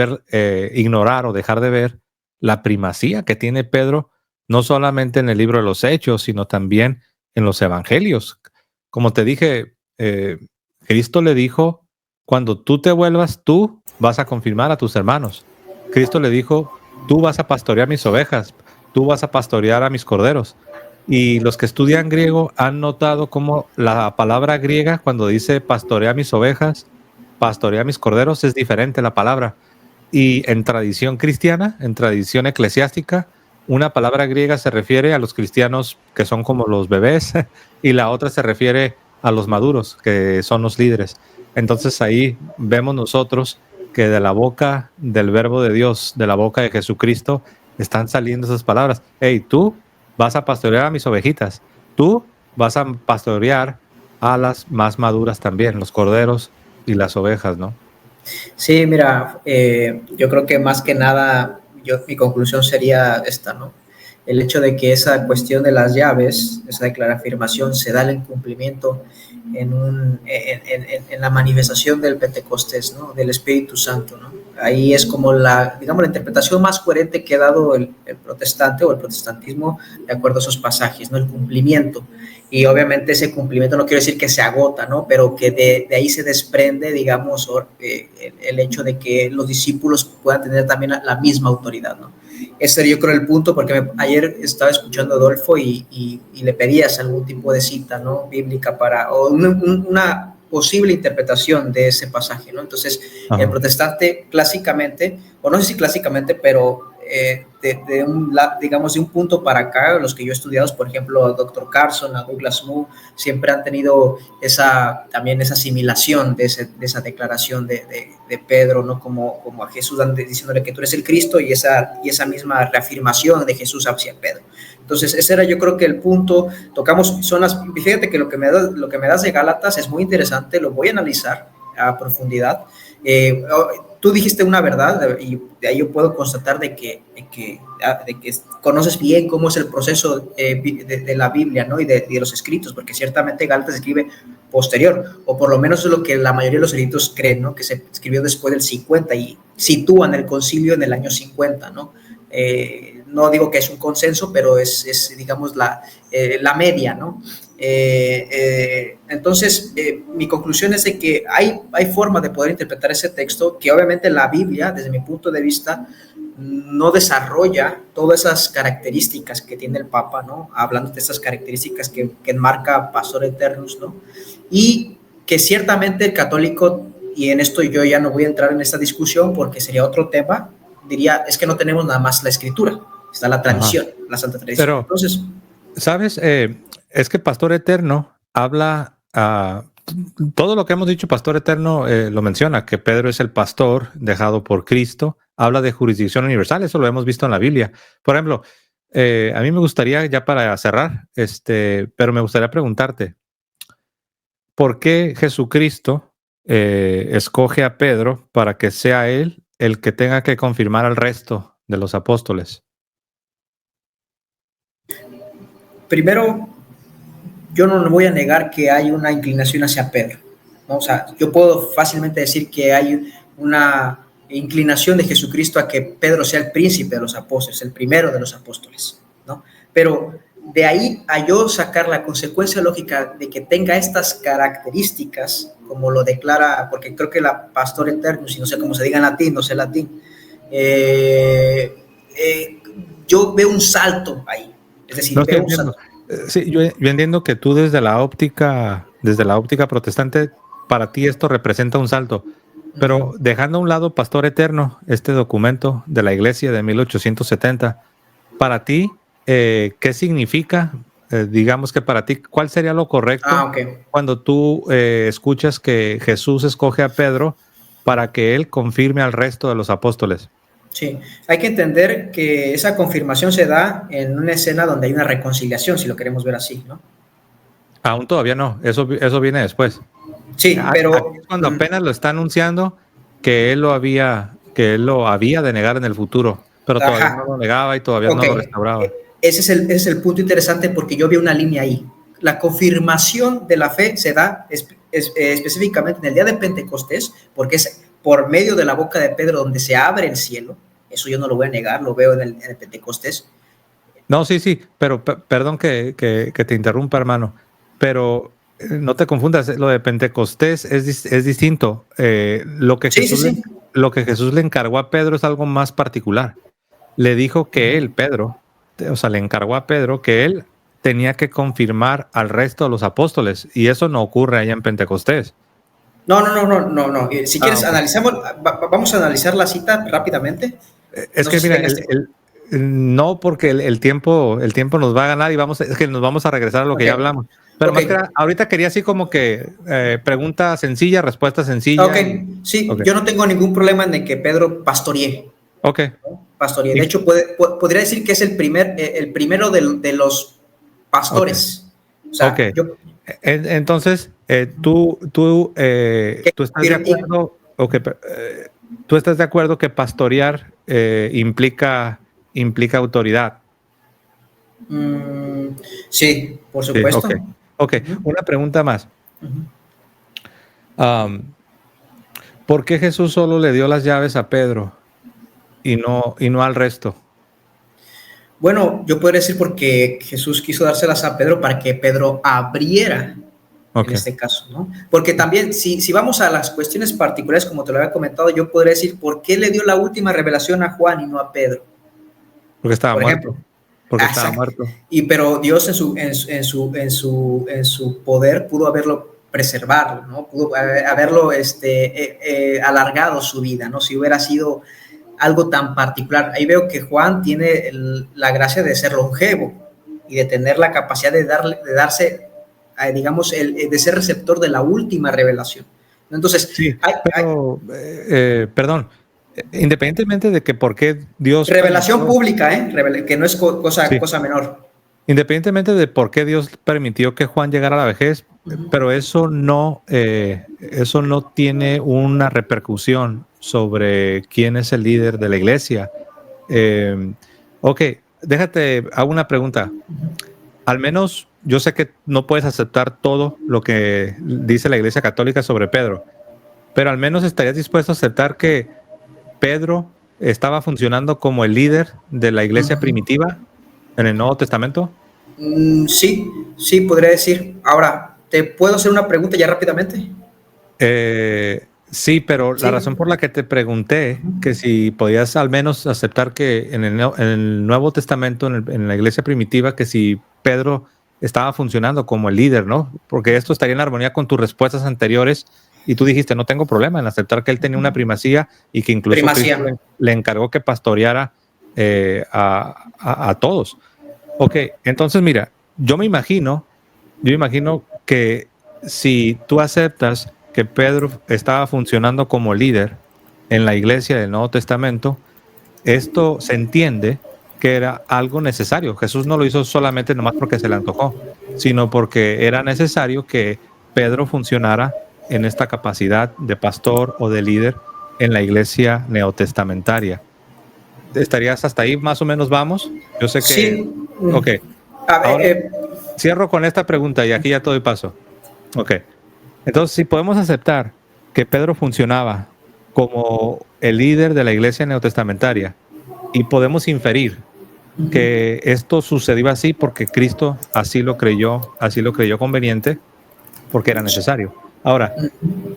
ignorar o dejar de ver la primacía que tiene Pedro, no solamente en el libro de los Hechos, sino también en los Evangelios. Como te dije, Cristo le dijo: cuando tú te vuelvas, tú vas a confirmar a tus hermanos. Cristo le dijo: tú vas a pastorear mis ovejas, tú vas a pastorear a mis corderos. Y los que estudian griego han notado cómo la palabra griega, cuando dice pastorea mis ovejas, pastorea mis corderos, es diferente la palabra. Y en tradición cristiana, en tradición eclesiástica, una palabra griega se refiere a los cristianos que son como los bebés y la otra se refiere a los maduros, que son los líderes. Entonces ahí vemos nosotros que de la boca del verbo de Dios, de la boca de Jesucristo, están saliendo esas palabras. Hey, tú vas a pastorear a mis ovejitas, tú vas a pastorear a las más maduras también, los corderos y las ovejas, ¿no? Sí, mira, yo creo que más que nada, mi conclusión sería esta, ¿no? El hecho de que esa cuestión de las llaves, esa declaración, se da el cumplimiento en la manifestación del Pentecostés, ¿no? Del Espíritu Santo, ¿no? Ahí es como digamos, la interpretación más coherente que ha dado el protestante o el protestantismo de acuerdo a esos pasajes, ¿no? El cumplimiento. Y obviamente ese cumplimiento no quiero decir que se agota, ¿no? Pero que de ahí se desprende, digamos, el hecho de que los discípulos puedan tener también la misma autoridad, ¿no? Ese sería, yo creo, el punto, porque ayer estaba escuchando a Adolfo y le pedías algún tipo de cita, ¿no? Bíblica o una posible interpretación de ese pasaje, ¿no? Entonces, el protestante clásicamente, o no sé si clásicamente, pero digamos, de un punto para acá, los que yo he estudiado, por ejemplo, a Dr. Carson, a Douglas Moo, siempre han tenido también esa asimilación de esa declaración de Pedro, ¿no? Como a Jesús diciéndole que tú eres el Cristo, y esa misma reafirmación de Jesús hacia Pedro. Entonces, ese era, yo creo, que el punto. Tocamos fíjate que lo que me das de Gálatas es muy interesante, lo voy a analizar a profundidad. Tú dijiste una verdad y de ahí yo puedo constatar de que conoces bien cómo es el proceso de la Biblia, ¿no? y de los escritos, porque ciertamente Gálatas escribe posterior, o por lo menos es lo que la mayoría de los escritos creen, ¿no? Que se escribió después del 50 y sitúan el concilio en el año 50, ¿no? No digo que es un consenso, pero es digamos, la media, ¿no? Entonces, mi conclusión es de que hay forma de poder interpretar ese texto, que obviamente la Biblia, desde mi punto de vista, no desarrolla todas esas características que tiene el Papa, ¿no? Hablando de esas características que enmarca Pastor Eternus, ¿no? Y que ciertamente el católico, y en esto yo ya no voy a entrar en esta discusión porque sería otro tema, diría, es que no tenemos nada más la escritura, está la tradición, la santa tradición. Pero, entonces, ¿sabes? Es que Pastor Eterno habla, todo lo que hemos dicho, Pastor Eterno lo menciona, que Pedro es el pastor dejado por Cristo, habla de jurisdicción universal, eso lo hemos visto en la Biblia. Por ejemplo, a mí me gustaría, ya para cerrar, pero me gustaría preguntarte, ¿por qué Jesucristo escoge a Pedro para que sea él el que tenga que confirmar al resto de los apóstoles? Primero, yo no voy a negar que hay una inclinación hacia Pedro, ¿no? O sea, yo puedo fácilmente decir que hay una inclinación de Jesucristo a que Pedro sea el príncipe de los apóstoles, el primero de los apóstoles, ¿no? Pero de ahí a yo sacar la consecuencia lógica de que tenga estas características, como lo declara, porque creo que la Pastor Eternus, y no sé cómo se diga en latín, no sé latín, yo veo un salto ahí. Es decir, no, veo un salto. Sí, yo entiendo que tú desde la óptica protestante, para ti esto representa un salto. Pero dejando a un lado Pastor Eterno, este documento de la Iglesia de 1870, para ti, ¿qué significa? Digamos que para ti, ¿cuál sería lo correcto cuando tú escuchas que Jesús escoge a Pedro para que él confirme al resto de los apóstoles? Sí, hay que entender que esa confirmación se da en una escena donde hay una reconciliación, si lo queremos ver así, ¿no? Aún todavía no, eso viene después. Sí, pero aquí es cuando apenas lo está anunciando que él lo había de negar en el futuro, pero todavía no lo negaba y todavía no lo restauraba. Ese es el punto interesante, porque yo vi una línea ahí. La confirmación de la fe se da específicamente en el día de Pentecostés, porque es por medio de la boca de Pedro donde se abre el cielo. Eso yo no lo voy a negar, lo veo en el Pentecostés. No, sí, pero perdón que te interrumpa, hermano, pero no te confundas, lo de Pentecostés es distinto. Lo que Jesús le encargó a Pedro es algo más particular. Le dijo que él, Pedro, le encargó a Pedro que él tenía que confirmar al resto de los apóstoles, y eso no ocurre allá en Pentecostés. No. Si quieres, vamos a analizar la cita rápidamente. Es que mira, no, porque el tiempo nos va a ganar y es que nos vamos a regresar a lo que ya hablamos. Pero más que ahorita quería así como que pregunta sencilla, respuesta sencilla. Sí, yo no tengo ningún problema en que Pedro pastoree. ¿No? Pastoree. De hecho, podría decir que es el primero de los pastores. O sea, entonces, tú estás de acuerdo, tú estás de acuerdo que pastorear implica autoridad. Sí, por supuesto. Una pregunta más. ¿Por qué Jesús solo le dio las llaves a Pedro y no al resto? Bueno, yo podría decir porque Jesús quiso dárselas a Pedro para que Pedro abriera, en este caso, ¿no? Porque también, si vamos a las cuestiones particulares, como te lo había comentado, yo podría decir, ¿por qué le dio la última revelación a Juan y no a Pedro? Porque estaba muerto. Porque estaba muerto. Pero Dios en su poder pudo haberlo preservado, ¿no? Pudo haberlo alargado su vida, ¿no? Si hubiera sido algo tan particular. Ahí veo que Juan tiene la gracia de ser longevo y de tener la capacidad de darse, digamos, de ser receptor de la última revelación. Entonces, sí, perdón, independientemente de que por qué Dios... Revelación pública, que no es cosa menor. Independientemente de por qué Dios permitió que Juan llegara a la vejez, pero eso no tiene una repercusión sobre quién es el líder de la iglesia. Hago una pregunta. Al menos yo sé que no puedes aceptar todo lo que dice la Iglesia Católica sobre Pedro, pero al menos estarías dispuesto a aceptar que Pedro estaba funcionando como el líder de la iglesia primitiva en el Nuevo Testamento. Sí, podría decir. Ahora, ¿Te puedo hacer una pregunta ya rápidamente? Sí, pero la razón por la que te pregunté que si podías al menos aceptar que en el Nuevo Testamento, en la iglesia primitiva, que si Pedro estaba funcionando como el líder, ¿no? Porque esto estaría en armonía con tus respuestas anteriores y tú dijiste, no tengo problema en aceptar que él tenía una primacía y que incluso Cristo le encargó que pastoreara a todos. Ok, entonces mira, yo me imagino que si tú aceptas que Pedro estaba funcionando como líder en la iglesia del Nuevo Testamento, esto se entiende que era algo necesario. Jesús no lo hizo solamente nomás porque se le antojó, sino porque era necesario que Pedro funcionara en esta capacidad de pastor o de líder en la iglesia neotestamentaria. ¿Estarías hasta ahí más o menos vamos? Yo sé que... Sí. Ok. A ver, Ahora, cierro con esta pregunta y aquí ya te doy paso. Ok. Entonces, si podemos aceptar que Pedro funcionaba como el líder de la iglesia neotestamentaria y podemos inferir que esto sucedió así porque Cristo así lo creyó conveniente, porque era necesario. Ahora,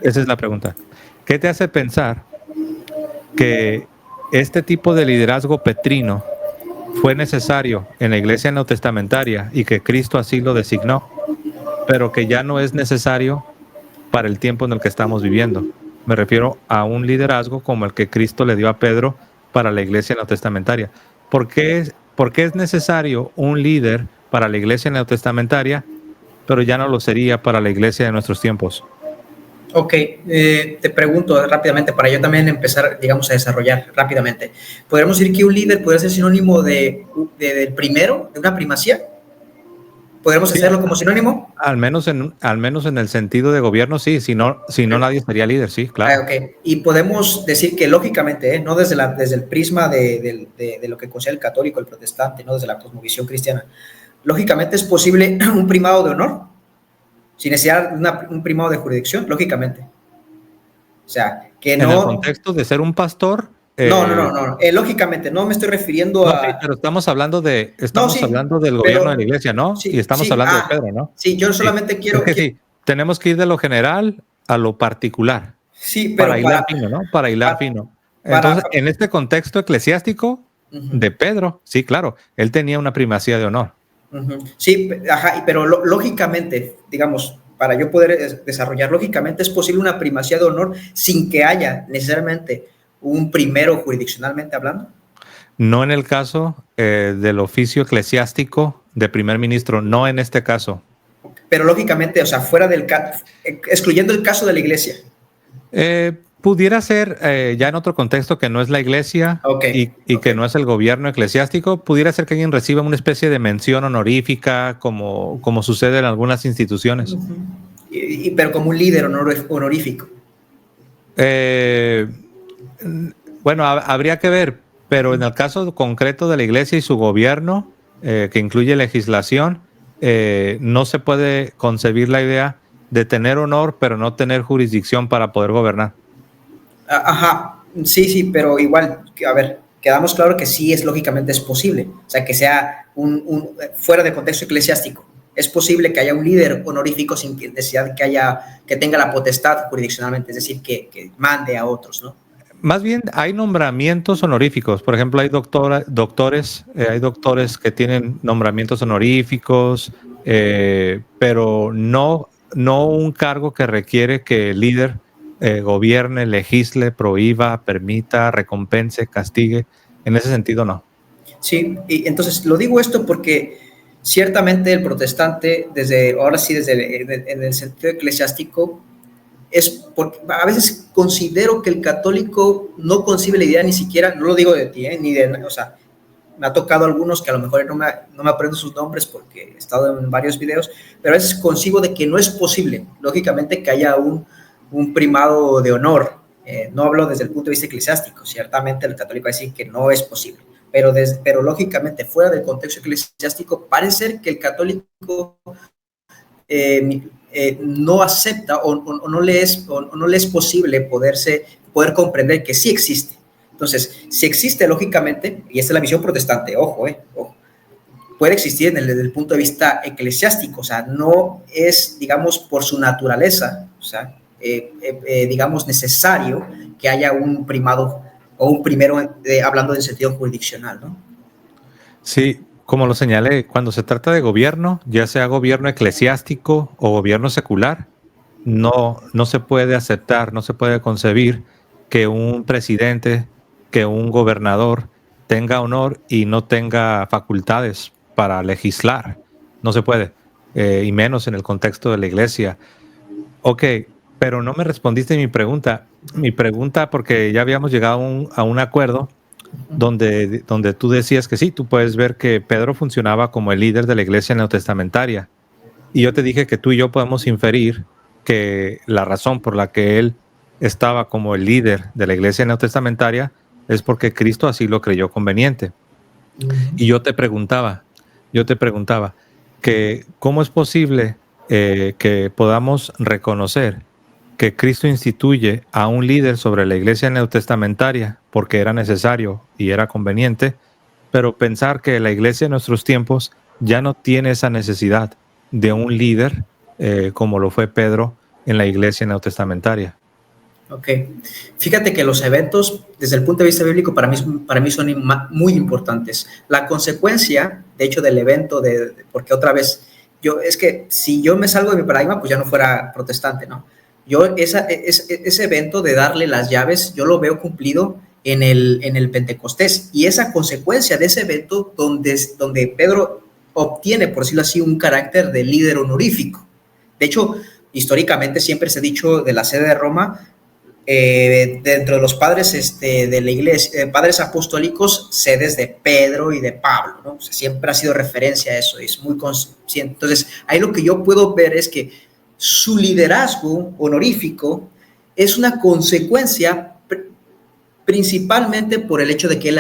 esa es la pregunta. ¿Qué te hace pensar que este tipo de liderazgo petrino fue necesario en la iglesia neotestamentaria y que Cristo así lo designó, pero que ya no es necesario para el tiempo en el que estamos viviendo? Me refiero a un liderazgo como el que Cristo le dio a Pedro para la iglesia neotestamentaria. ¿Por qué es necesario un líder para la iglesia neotestamentaria, pero ya no lo sería para la iglesia de nuestros tiempos? Ok, te pregunto rápidamente para yo también empezar, digamos, a desarrollar rápidamente. ¿Podríamos decir que un líder puede ser sinónimo del primero, de una primacía? ¿Podríamos hacerlo como sinónimo? Al menos en el sentido de gobierno, sí. Si no nadie sería líder, sí, claro. Okay. Y podemos decir que lógicamente, no desde el prisma de lo que considera el católico, el protestante, no desde la cosmovisión cristiana, lógicamente es posible un primado de honor, sin necesidad de un primado de jurisdicción, lógicamente. O sea, que no... En el contexto de ser un pastor... No. Lógicamente, no me estoy refiriendo a... Sí, pero estamos hablando hablando del gobierno de la iglesia, ¿no? Sí, y estamos hablando de Pedro, ¿no? Sí, yo solamente quiero... Es que sí, tenemos que ir de lo general a lo particular. Sí, pero para hilar fino, ¿no? Para hilar fino. Entonces, en este contexto eclesiástico de Pedro, sí, claro, él tenía una primacía de honor. Sí, ajá, pero lógicamente, digamos, para yo poder desarrollar, lógicamente es posible una primacía de honor sin que haya necesariamente un primero jurisdiccionalmente hablando. No en el caso del oficio eclesiástico de primer ministro, no en este caso. Pero lógicamente, o sea, fuera del excluyendo el caso de la iglesia. Pudiera ser ya en otro contexto que no es la iglesia y que no es el gobierno eclesiástico, pudiera ser que alguien reciba una especie de mención honorífica como sucede en algunas instituciones. Pero como un líder honorífico. Bueno, habría que ver, pero en el caso concreto de la iglesia y su gobierno, que incluye legislación, no se puede concebir la idea de tener honor, pero no tener jurisdicción para poder gobernar. Ajá, sí, pero igual, a ver, quedamos claro que sí lógicamente es posible, o sea, que sea fuera de contexto eclesiástico. Es posible que haya un líder honorífico sin necesidad que tenga la potestad jurisdiccionalmente, es decir, que mande a otros, ¿no? Más bien hay nombramientos honoríficos. Por ejemplo, hay doctores que tienen nombramientos honoríficos, pero no un cargo que requiere que el líder gobierne, legisle, prohíba, permita, recompense, castigue. En ese sentido, no. Sí, y entonces lo digo esto porque ciertamente el protestante, desde en el sentido eclesiástico, porque a veces considero que el católico no concibe la idea ni siquiera, no lo digo de ti, ni de, o sea, me ha tocado algunos que a lo mejor no me aprendo sus nombres porque he estado en varios videos, pero a veces concibo de que no es posible, lógicamente, que haya un primado de honor. No hablo desde el punto de vista eclesiástico, ciertamente el católico va a decir que no es posible, pero lógicamente fuera del contexto eclesiástico parece ser que el católico no acepta o no le es posible poder comprender que sí existe. Entonces, si existe lógicamente, y esta es la visión protestante, ojo, puede existir desde el punto de vista eclesiástico, o sea, no es, digamos, por su naturaleza, o sea, digamos, necesario que haya un primado o un primero, hablando en sentido jurisdiccional, ¿no? Sí, como lo señalé, cuando se trata de gobierno, ya sea gobierno eclesiástico o gobierno secular, no se puede aceptar, no se puede concebir que un presidente, que un gobernador tenga honor y no tenga facultades para legislar. No se puede, y menos en el contexto de la iglesia. Ok, pero no me respondiste mi pregunta. Mi pregunta, porque ya habíamos llegado a un acuerdo donde tú decías que sí, tú puedes ver que Pedro funcionaba como el líder de la iglesia neotestamentaria. Y yo te dije que tú y yo podemos inferir que la razón por la que él estaba como el líder de la iglesia neotestamentaria es porque Cristo así lo creyó conveniente. Y yo te preguntaba que cómo es posible que podamos reconocer que Cristo instituye a un líder sobre la iglesia neotestamentaria porque era necesario y era conveniente, pero pensar que la iglesia en nuestros tiempos ya no tiene esa necesidad de un líder como lo fue Pedro en la iglesia neotestamentaria. Ok. Fíjate que los eventos, desde el punto de vista bíblico, para mí son muy importantes. La consecuencia, de hecho, del evento, porque otra vez, es que si yo me salgo de mi paradigma, pues ya no fuera protestante, ¿no? Ese evento de darle las llaves, yo lo veo cumplido en el Pentecostés. Y esa consecuencia de ese evento, donde Pedro obtiene, por decirlo así, un carácter de líder honorífico. De hecho, históricamente siempre se ha dicho de la sede de Roma, dentro de los padres de la iglesia, padres apostólicos, sedes de Pedro y de Pablo, ¿no? O sea, siempre ha sido referencia a eso, es muy consciente. Entonces, ahí lo que yo puedo ver es que su liderazgo honorífico es una consecuencia principalmente por el hecho de que él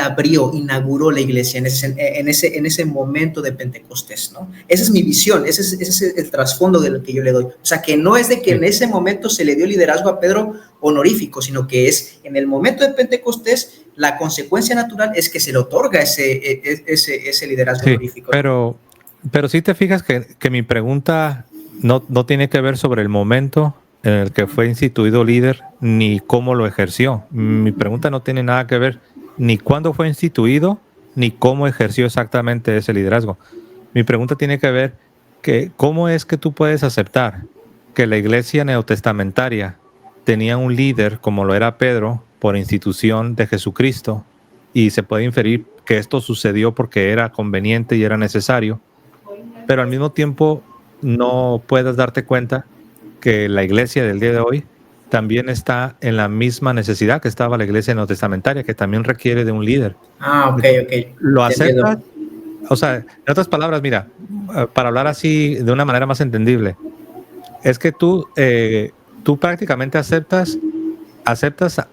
inauguró la iglesia en ese momento de Pentecostés, ¿no? Esa es mi visión, ese es el trasfondo de lo que yo le doy. O sea, que no es de que en ese momento se le dio liderazgo a Pedro honorífico, sino que es en el momento de Pentecostés, la consecuencia natural es que se le otorga ese liderazgo honorífico. Pero sí te fijas que mi pregunta no tiene que ver sobre el momento en el que fue instituido líder, ni cómo lo ejerció. Mi pregunta no tiene nada que ver ni cuándo fue instituido, ni cómo ejerció exactamente ese liderazgo. Mi pregunta tiene que ver que cómo es que tú puedes aceptar que la iglesia neotestamentaria tenía un líder como lo era Pedro por institución de Jesucristo, y se puede inferir que esto sucedió porque era conveniente y era necesario, pero al mismo tiempo no puedes darte cuenta que la iglesia del día de hoy también está en la misma necesidad que estaba la iglesia neotestamentaria, que también requiere de un líder. Ok. ¿Lo aceptas? O sea, en otras palabras, mira, para hablar así de una manera más entendible, es que tú prácticamente aceptas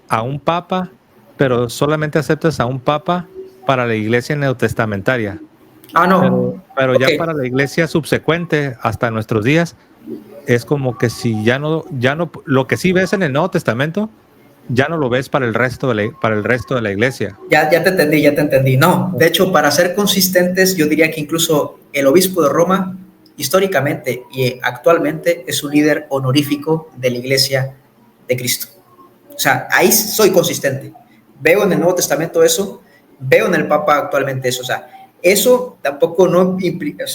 a un papa, pero solamente aceptas a un papa para la iglesia neotestamentaria. No. Pero ya para la iglesia subsecuente hasta nuestros días, es como que si ya no, lo que sí ves en el Nuevo Testamento, ya no lo ves para el resto de la iglesia. Ya te entendí. No, de hecho, para ser consistentes, yo diría que incluso el obispo de Roma, históricamente y actualmente, es un líder honorífico de la iglesia de Cristo. O sea, ahí soy consistente. Veo en el Nuevo Testamento eso, veo en el Papa actualmente eso. O sea, eso tampoco no implica.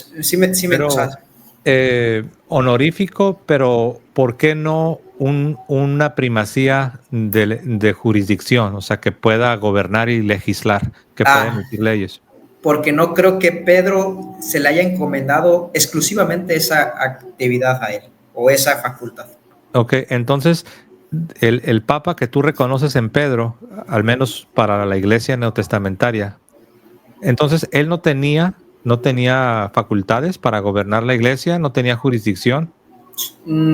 Honorífico, pero ¿por qué no una primacía de jurisdicción? O sea, que pueda gobernar y legislar, que pueda emitir leyes. Porque no creo que Pedro se le haya encomendado exclusivamente esa actividad a él o esa facultad. Ok, entonces el Papa que tú reconoces en Pedro, al menos para la iglesia neotestamentaria, entonces él no tenía facultades para gobernar la iglesia, no tenía jurisdicción.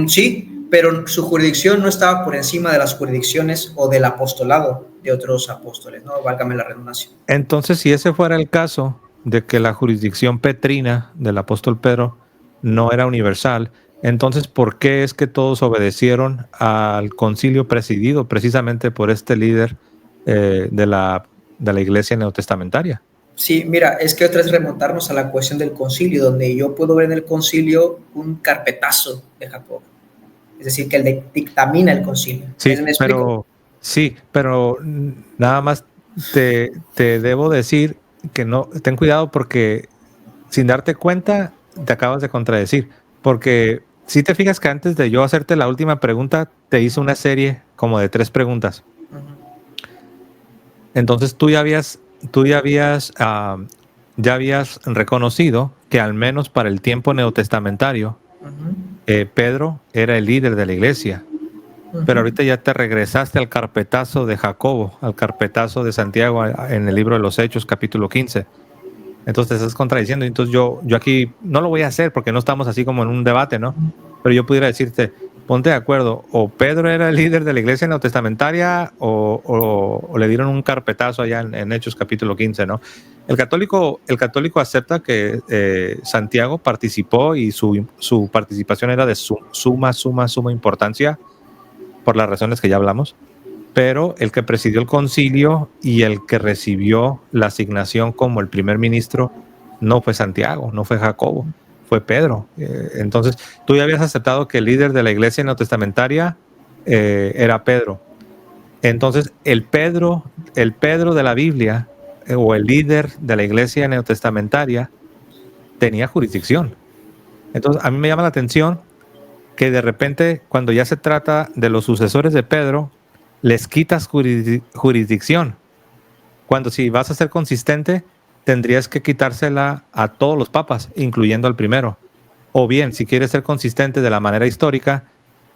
Sí, pero su jurisdicción no estaba por encima de las jurisdicciones o del apostolado de otros apóstoles, ¿no? Válgame la redundancia. Entonces, si ese fuera el caso de que la jurisdicción petrina del apóstol Pedro no era universal, entonces, ¿por qué es que todos obedecieron al concilio presidido precisamente por este líder de la iglesia neotestamentaria? Sí, mira, es que otra es remontarnos a la cuestión del concilio, donde yo puedo ver en el concilio un carpetazo de Jacob. Es decir, que él dictamina el concilio. Sí, ¿Me explico? pero nada más te debo decir que no, ten cuidado porque sin darte cuenta te acabas de contradecir. Porque si te fijas que antes de yo hacerte la última pregunta, te hice una serie como de 3 preguntas. Entonces ya habías reconocido que al menos para el tiempo neotestamentario, Pedro era el líder de la iglesia. Pero ahorita ya te regresaste al carpetazo de Jacobo, al carpetazo de Santiago en el libro de los Hechos, capítulo 15. Entonces te estás contradiciendo. Entonces yo aquí no lo voy a hacer porque no estamos así como en un debate, ¿no? Pero yo pudiera decirte, ponte de acuerdo, o Pedro era el líder de la iglesia neotestamentaria o le dieron un carpetazo allá en Hechos, capítulo 15, ¿no? El católico acepta que Santiago participó y su participación era de suma importancia por las razones que ya hablamos, pero el que presidió el concilio y el que recibió la asignación como el primer ministro no fue Santiago, no fue Jacobo, fue Pedro. Entonces, tú ya habías aceptado que el líder de la iglesia neotestamentaria era Pedro. Entonces, el Pedro de la Biblia o el líder de la iglesia neotestamentaria tenía jurisdicción. Entonces, a mí me llama la atención que de repente, cuando ya se trata de los sucesores de Pedro, les quitas jurisdicción. Cuando si vas a ser consistente, tendrías que quitársela a todos los papas, incluyendo al primero. O bien, si quieres ser consistente de la manera histórica,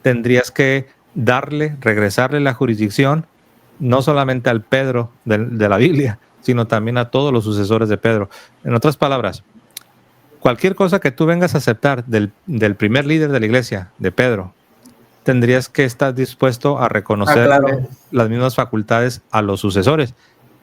tendrías que regresarle la jurisdicción, no solamente al Pedro de la Biblia, sino también a todos los sucesores de Pedro. En otras palabras, cualquier cosa que tú vengas a aceptar del primer líder de la iglesia, de Pedro, tendrías que estar dispuesto a reconocer las mismas facultades a los sucesores,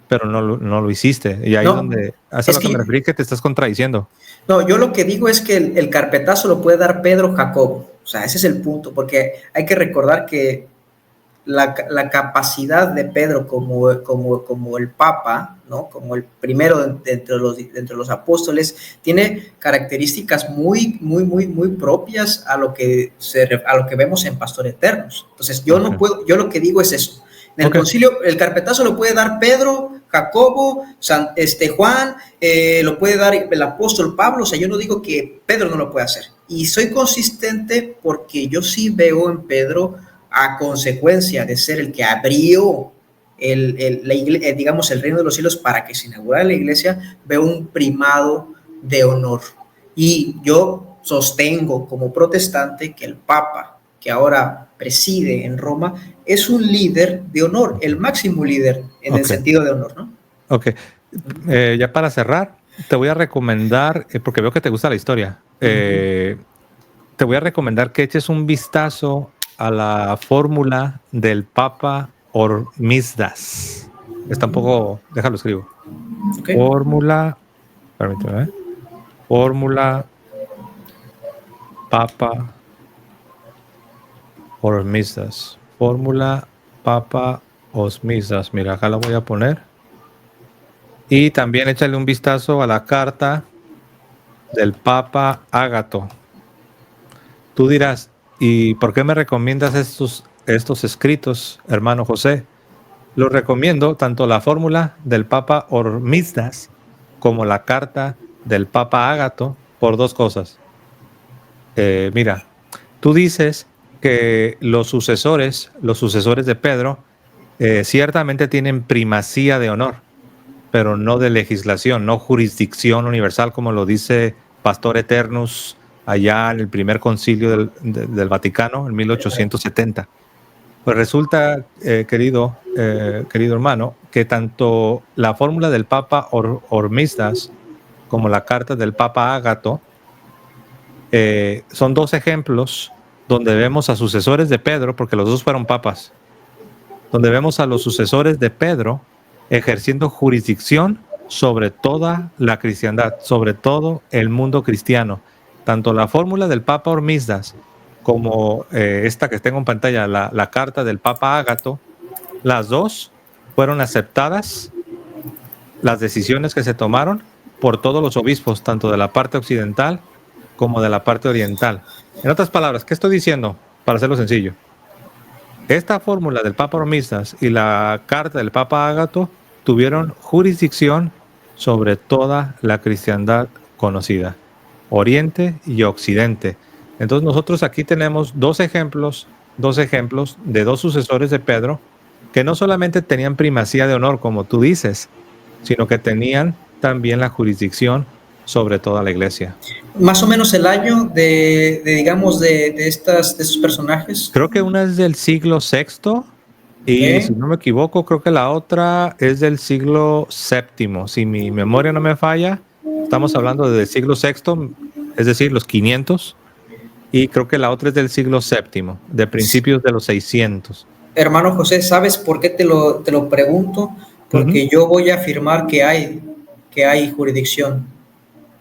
pero no lo hiciste. Y ahí es donde, a lo que me referí, que te estás contradiciendo. No, yo lo que digo es que el carpetazo lo puede dar Pedro Jacobo. O sea, ese es el punto, porque hay que recordar que la capacidad de Pedro como el Papa, ¿no? Como el primero entre los apóstoles, tiene características muy propias a lo que vemos en Pastor Eternos. Entonces, yo no puedo, yo lo que digo es eso. En el concilio, el carpetazo lo puede dar Pedro, Jacobo, Juan, lo puede dar el apóstol Pablo. O sea, yo no digo que Pedro no lo puede hacer. Y soy consistente porque yo sí veo en Pedro, a consecuencia de ser el que abrió digamos, el reino de los cielos para que se inaugurara la iglesia, veo un primado de honor. Y yo sostengo como protestante que el Papa, que ahora preside en Roma, es un líder de honor, el máximo líder en el sentido de honor, ¿no? Ok. Ya para cerrar, te voy a recomendar, porque veo que te gusta la historia, te voy a recomendar que eches un vistazo a la fórmula del Papa Hormisdas. Está un poco, déjalo escribo. Fórmula, permíteme, fórmula Papa Hormisdas. Fórmula Papa Hormisdas. Mira, acá la voy a poner. Y también échale un vistazo a la carta del Papa Ágato. Tú dirás, ¿y por qué me recomiendas estos escritos, hermano José? Los recomiendo tanto la fórmula del Papa Hormisdas como la carta del Papa Ágato por 2 cosas. Mira, tú dices que los sucesores de Pedro ciertamente tienen primacía de honor, pero no de legislación, no jurisdicción universal, como lo dice Pastor Eternus allá en el primer concilio del Vaticano, en 1870. Pues resulta, querido hermano, que tanto la fórmula del Papa Hormisdas como la carta del Papa Ágato son 2 ejemplos donde vemos a sucesores de Pedro, porque los 2 fueron papas, donde vemos a los sucesores de Pedro ejerciendo jurisdicción sobre toda la cristiandad, sobre todo el mundo cristiano. Tanto la fórmula del Papa Hormisdas como esta que tengo en pantalla, la carta del Papa Ágato, las 2 fueron aceptadas las decisiones que se tomaron por todos los obispos, tanto de la parte occidental como de la parte oriental. En otras palabras, ¿qué estoy diciendo? Para hacerlo sencillo. Esta fórmula del Papa Hormisdas y la carta del Papa Ágato tuvieron jurisdicción sobre toda la cristiandad conocida, Oriente y Occidente. Entonces nosotros aquí tenemos dos ejemplos de dos sucesores de Pedro que no solamente tenían primacía de honor, como tú dices, sino que tenían también la jurisdicción sobre toda la iglesia. Más o menos el año digamos, de esos personajes. Creo que una es del siglo VI y, si no me equivoco, creo que la otra es del siglo VII. Si mi memoria no me falla, estamos hablando del siglo VI, es decir, los 500, y creo que la otra es del siglo VII, de principios de los 600. Hermano José, ¿sabes por qué te lo pregunto? Porque yo voy a afirmar que hay jurisdicción.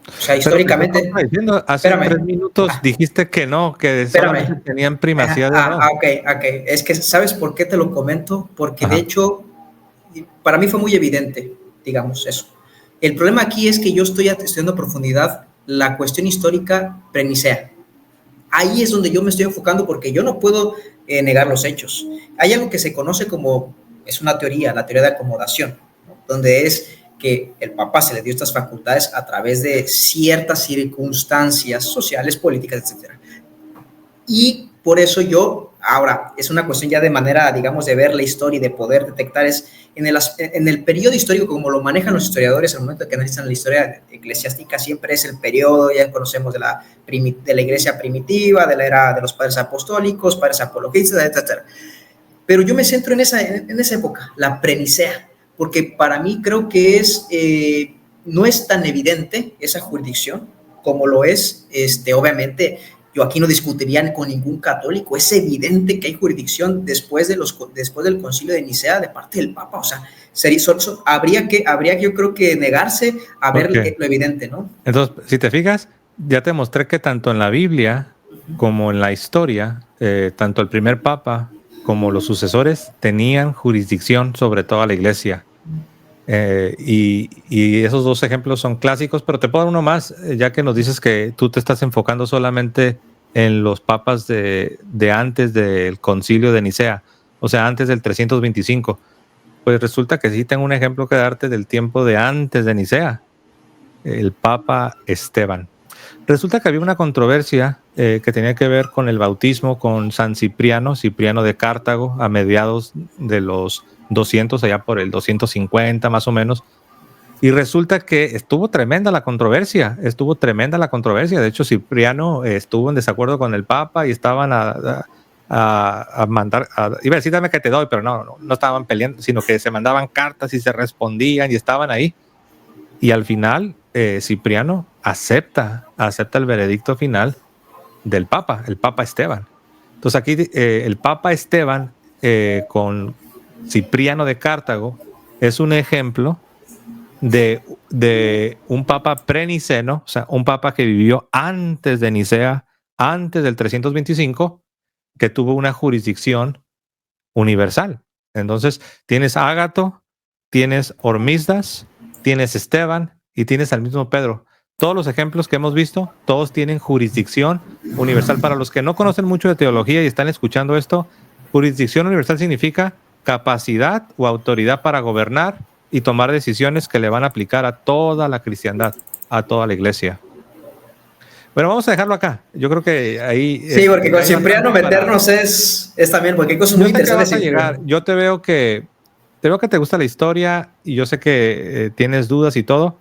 O sea, históricamente. Hace 3 minutos dijiste que no, que solamente tenían primacía de honor. Ok. Es que, ¿sabes por qué te lo comento? Porque de hecho, para mí fue muy evidente, digamos, eso. El problema aquí es que yo estoy estudiando a profundidad la cuestión histórica prenicea. Ahí es donde yo me estoy enfocando porque yo no puedo negar los hechos. Hay algo que se conoce como, es una teoría, la teoría de acomodación, ¿no? Donde es que el Papa se le dio estas facultades a través de ciertas circunstancias sociales, políticas, etc. Y por eso ahora, es una cuestión ya de manera, digamos, de ver la historia y de poder detectar, es en el periodo histórico, como lo manejan los historiadores, al momento que analizan la historia eclesiástica, siempre es el periodo, ya conocemos de la iglesia primitiva, de la era de los padres apostólicos, padres apologistas, etc. Pero yo me centro en esa época, la prenicea, porque para mí creo que no es tan evidente esa jurisdicción como lo es, obviamente. Yo aquí no discutiría con ningún católico. Es evidente que hay jurisdicción después del Concilio de Nicea de parte del Papa. O sea, habría que yo creo que negarse a ver lo evidente, ¿no? Entonces, si te fijas, ya te mostré que tanto en la Biblia como en la historia, tanto el primer Papa como los sucesores tenían jurisdicción sobre toda la iglesia. Y esos dos ejemplos son clásicos, pero te puedo dar uno más, ya que nos dices que tú te estás enfocando solamente en los papas de antes del concilio de Nicea, o sea, antes del 325. Pues resulta que sí tengo un ejemplo que darte del tiempo de antes de Nicea, el Papa Esteban. Resulta que había una controversia que tenía que ver con el bautismo con San Cipriano de Cartago, a mediados de los 200, allá por el 250 más o menos. Y resulta que estuvo tremenda la controversia. De hecho, Cipriano estuvo en desacuerdo con el Papa y estaban a mandar, iba a decir dame que te doy, pero no estaban peleando, sino que se mandaban cartas y se respondían y estaban ahí. Y al final, Cipriano acepta el veredicto final del Papa, el Papa Esteban. Entonces aquí el Papa Esteban con Cipriano de Cartago es un ejemplo de un Papa preniceno, o sea, un Papa que vivió antes de Nicea, antes del 325, que tuvo una jurisdicción universal. Entonces tienes a Ágato, tienes Hormisdas, tienes Esteban y tienes al mismo Pedro. Todos los ejemplos que hemos visto, todos tienen jurisdicción universal. Para los que no conocen mucho de teología y están escuchando esto, jurisdicción universal significa capacidad o autoridad para gobernar y tomar decisiones que le van a aplicar a toda la cristiandad, a toda la iglesia. Bueno, vamos a dejarlo acá. Yo creo que ahí... Sí, porque con Cipriano meternos es también, porque hay cosas muy interesantes. Yo te veo que te gusta la historia y yo sé que tienes dudas y todo.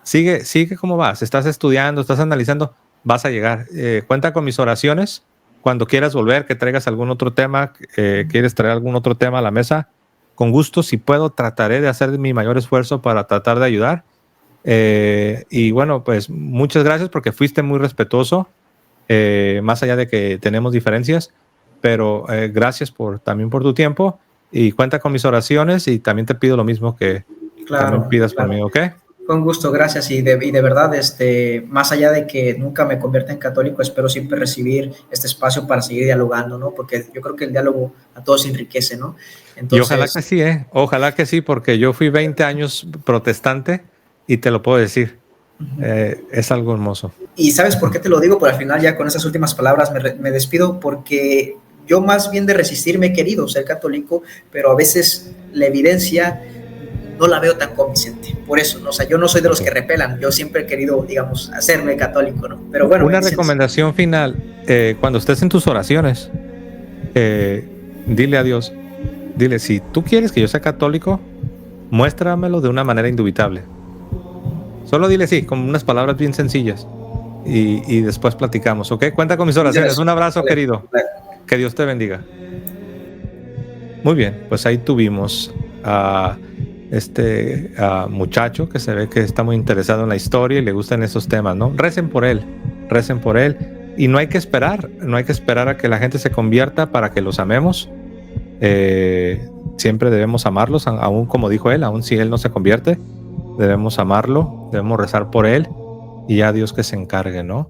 Sigue cómo vas. Estás estudiando, estás analizando, vas a llegar. Cuenta con mis oraciones. Cuando quieras volver, que traigas algún otro tema, quieres traer algún otro tema a la mesa, con gusto, si puedo, trataré de hacer mi mayor esfuerzo para tratar de ayudar. Y bueno, pues muchas gracias porque fuiste muy respetuoso, más allá de que tenemos diferencias, pero gracias también por tu tiempo y cuenta con mis oraciones y también te pido lo mismo que también pidas por mí, ¿ok? Fue un gusto, gracias. Y de verdad, más allá de que nunca me convierta en católico, espero siempre recibir este espacio para seguir dialogando, ¿no? Porque yo creo que el diálogo a todos enriquece, ¿no? Y ojalá Entonces, que sí, ojalá que sí, porque yo fui 20 años protestante y te lo puedo decir, es algo hermoso. y ¿sabes por qué te lo digo? Por al final ya con esas últimas palabras me despido, porque yo más bien de resistirme he querido ser católico, pero a veces la evidencia no la veo tan convincente. Por eso, ¿no? O sea, yo no soy de los que repelan, yo siempre he querido, digamos, hacerme católico, ¿no? Pero bueno, Una bendiciones. recomendación final, cuando estés en tus oraciones, dile a Dios, dile, si tú quieres que yo sea católico, muéstramelo de una manera indubitable. Solo dile sí, con unas palabras bien sencillas. Y después platicamos, ¿ok? Cuenta con mis oraciones. Un abrazo, Vale, querido. vale. Que Dios te bendiga. Muy bien, pues ahí tuvimos a este muchacho que se ve que está muy interesado en la historia y le gustan esos temas, ¿no? Recen por él. Y no hay que esperar a que la gente se convierta para que los amemos. Siempre debemos amarlos, aún como dijo él, aún si él no se convierte, debemos amarlo, debemos rezar por él y ya Dios que se encargue, ¿no?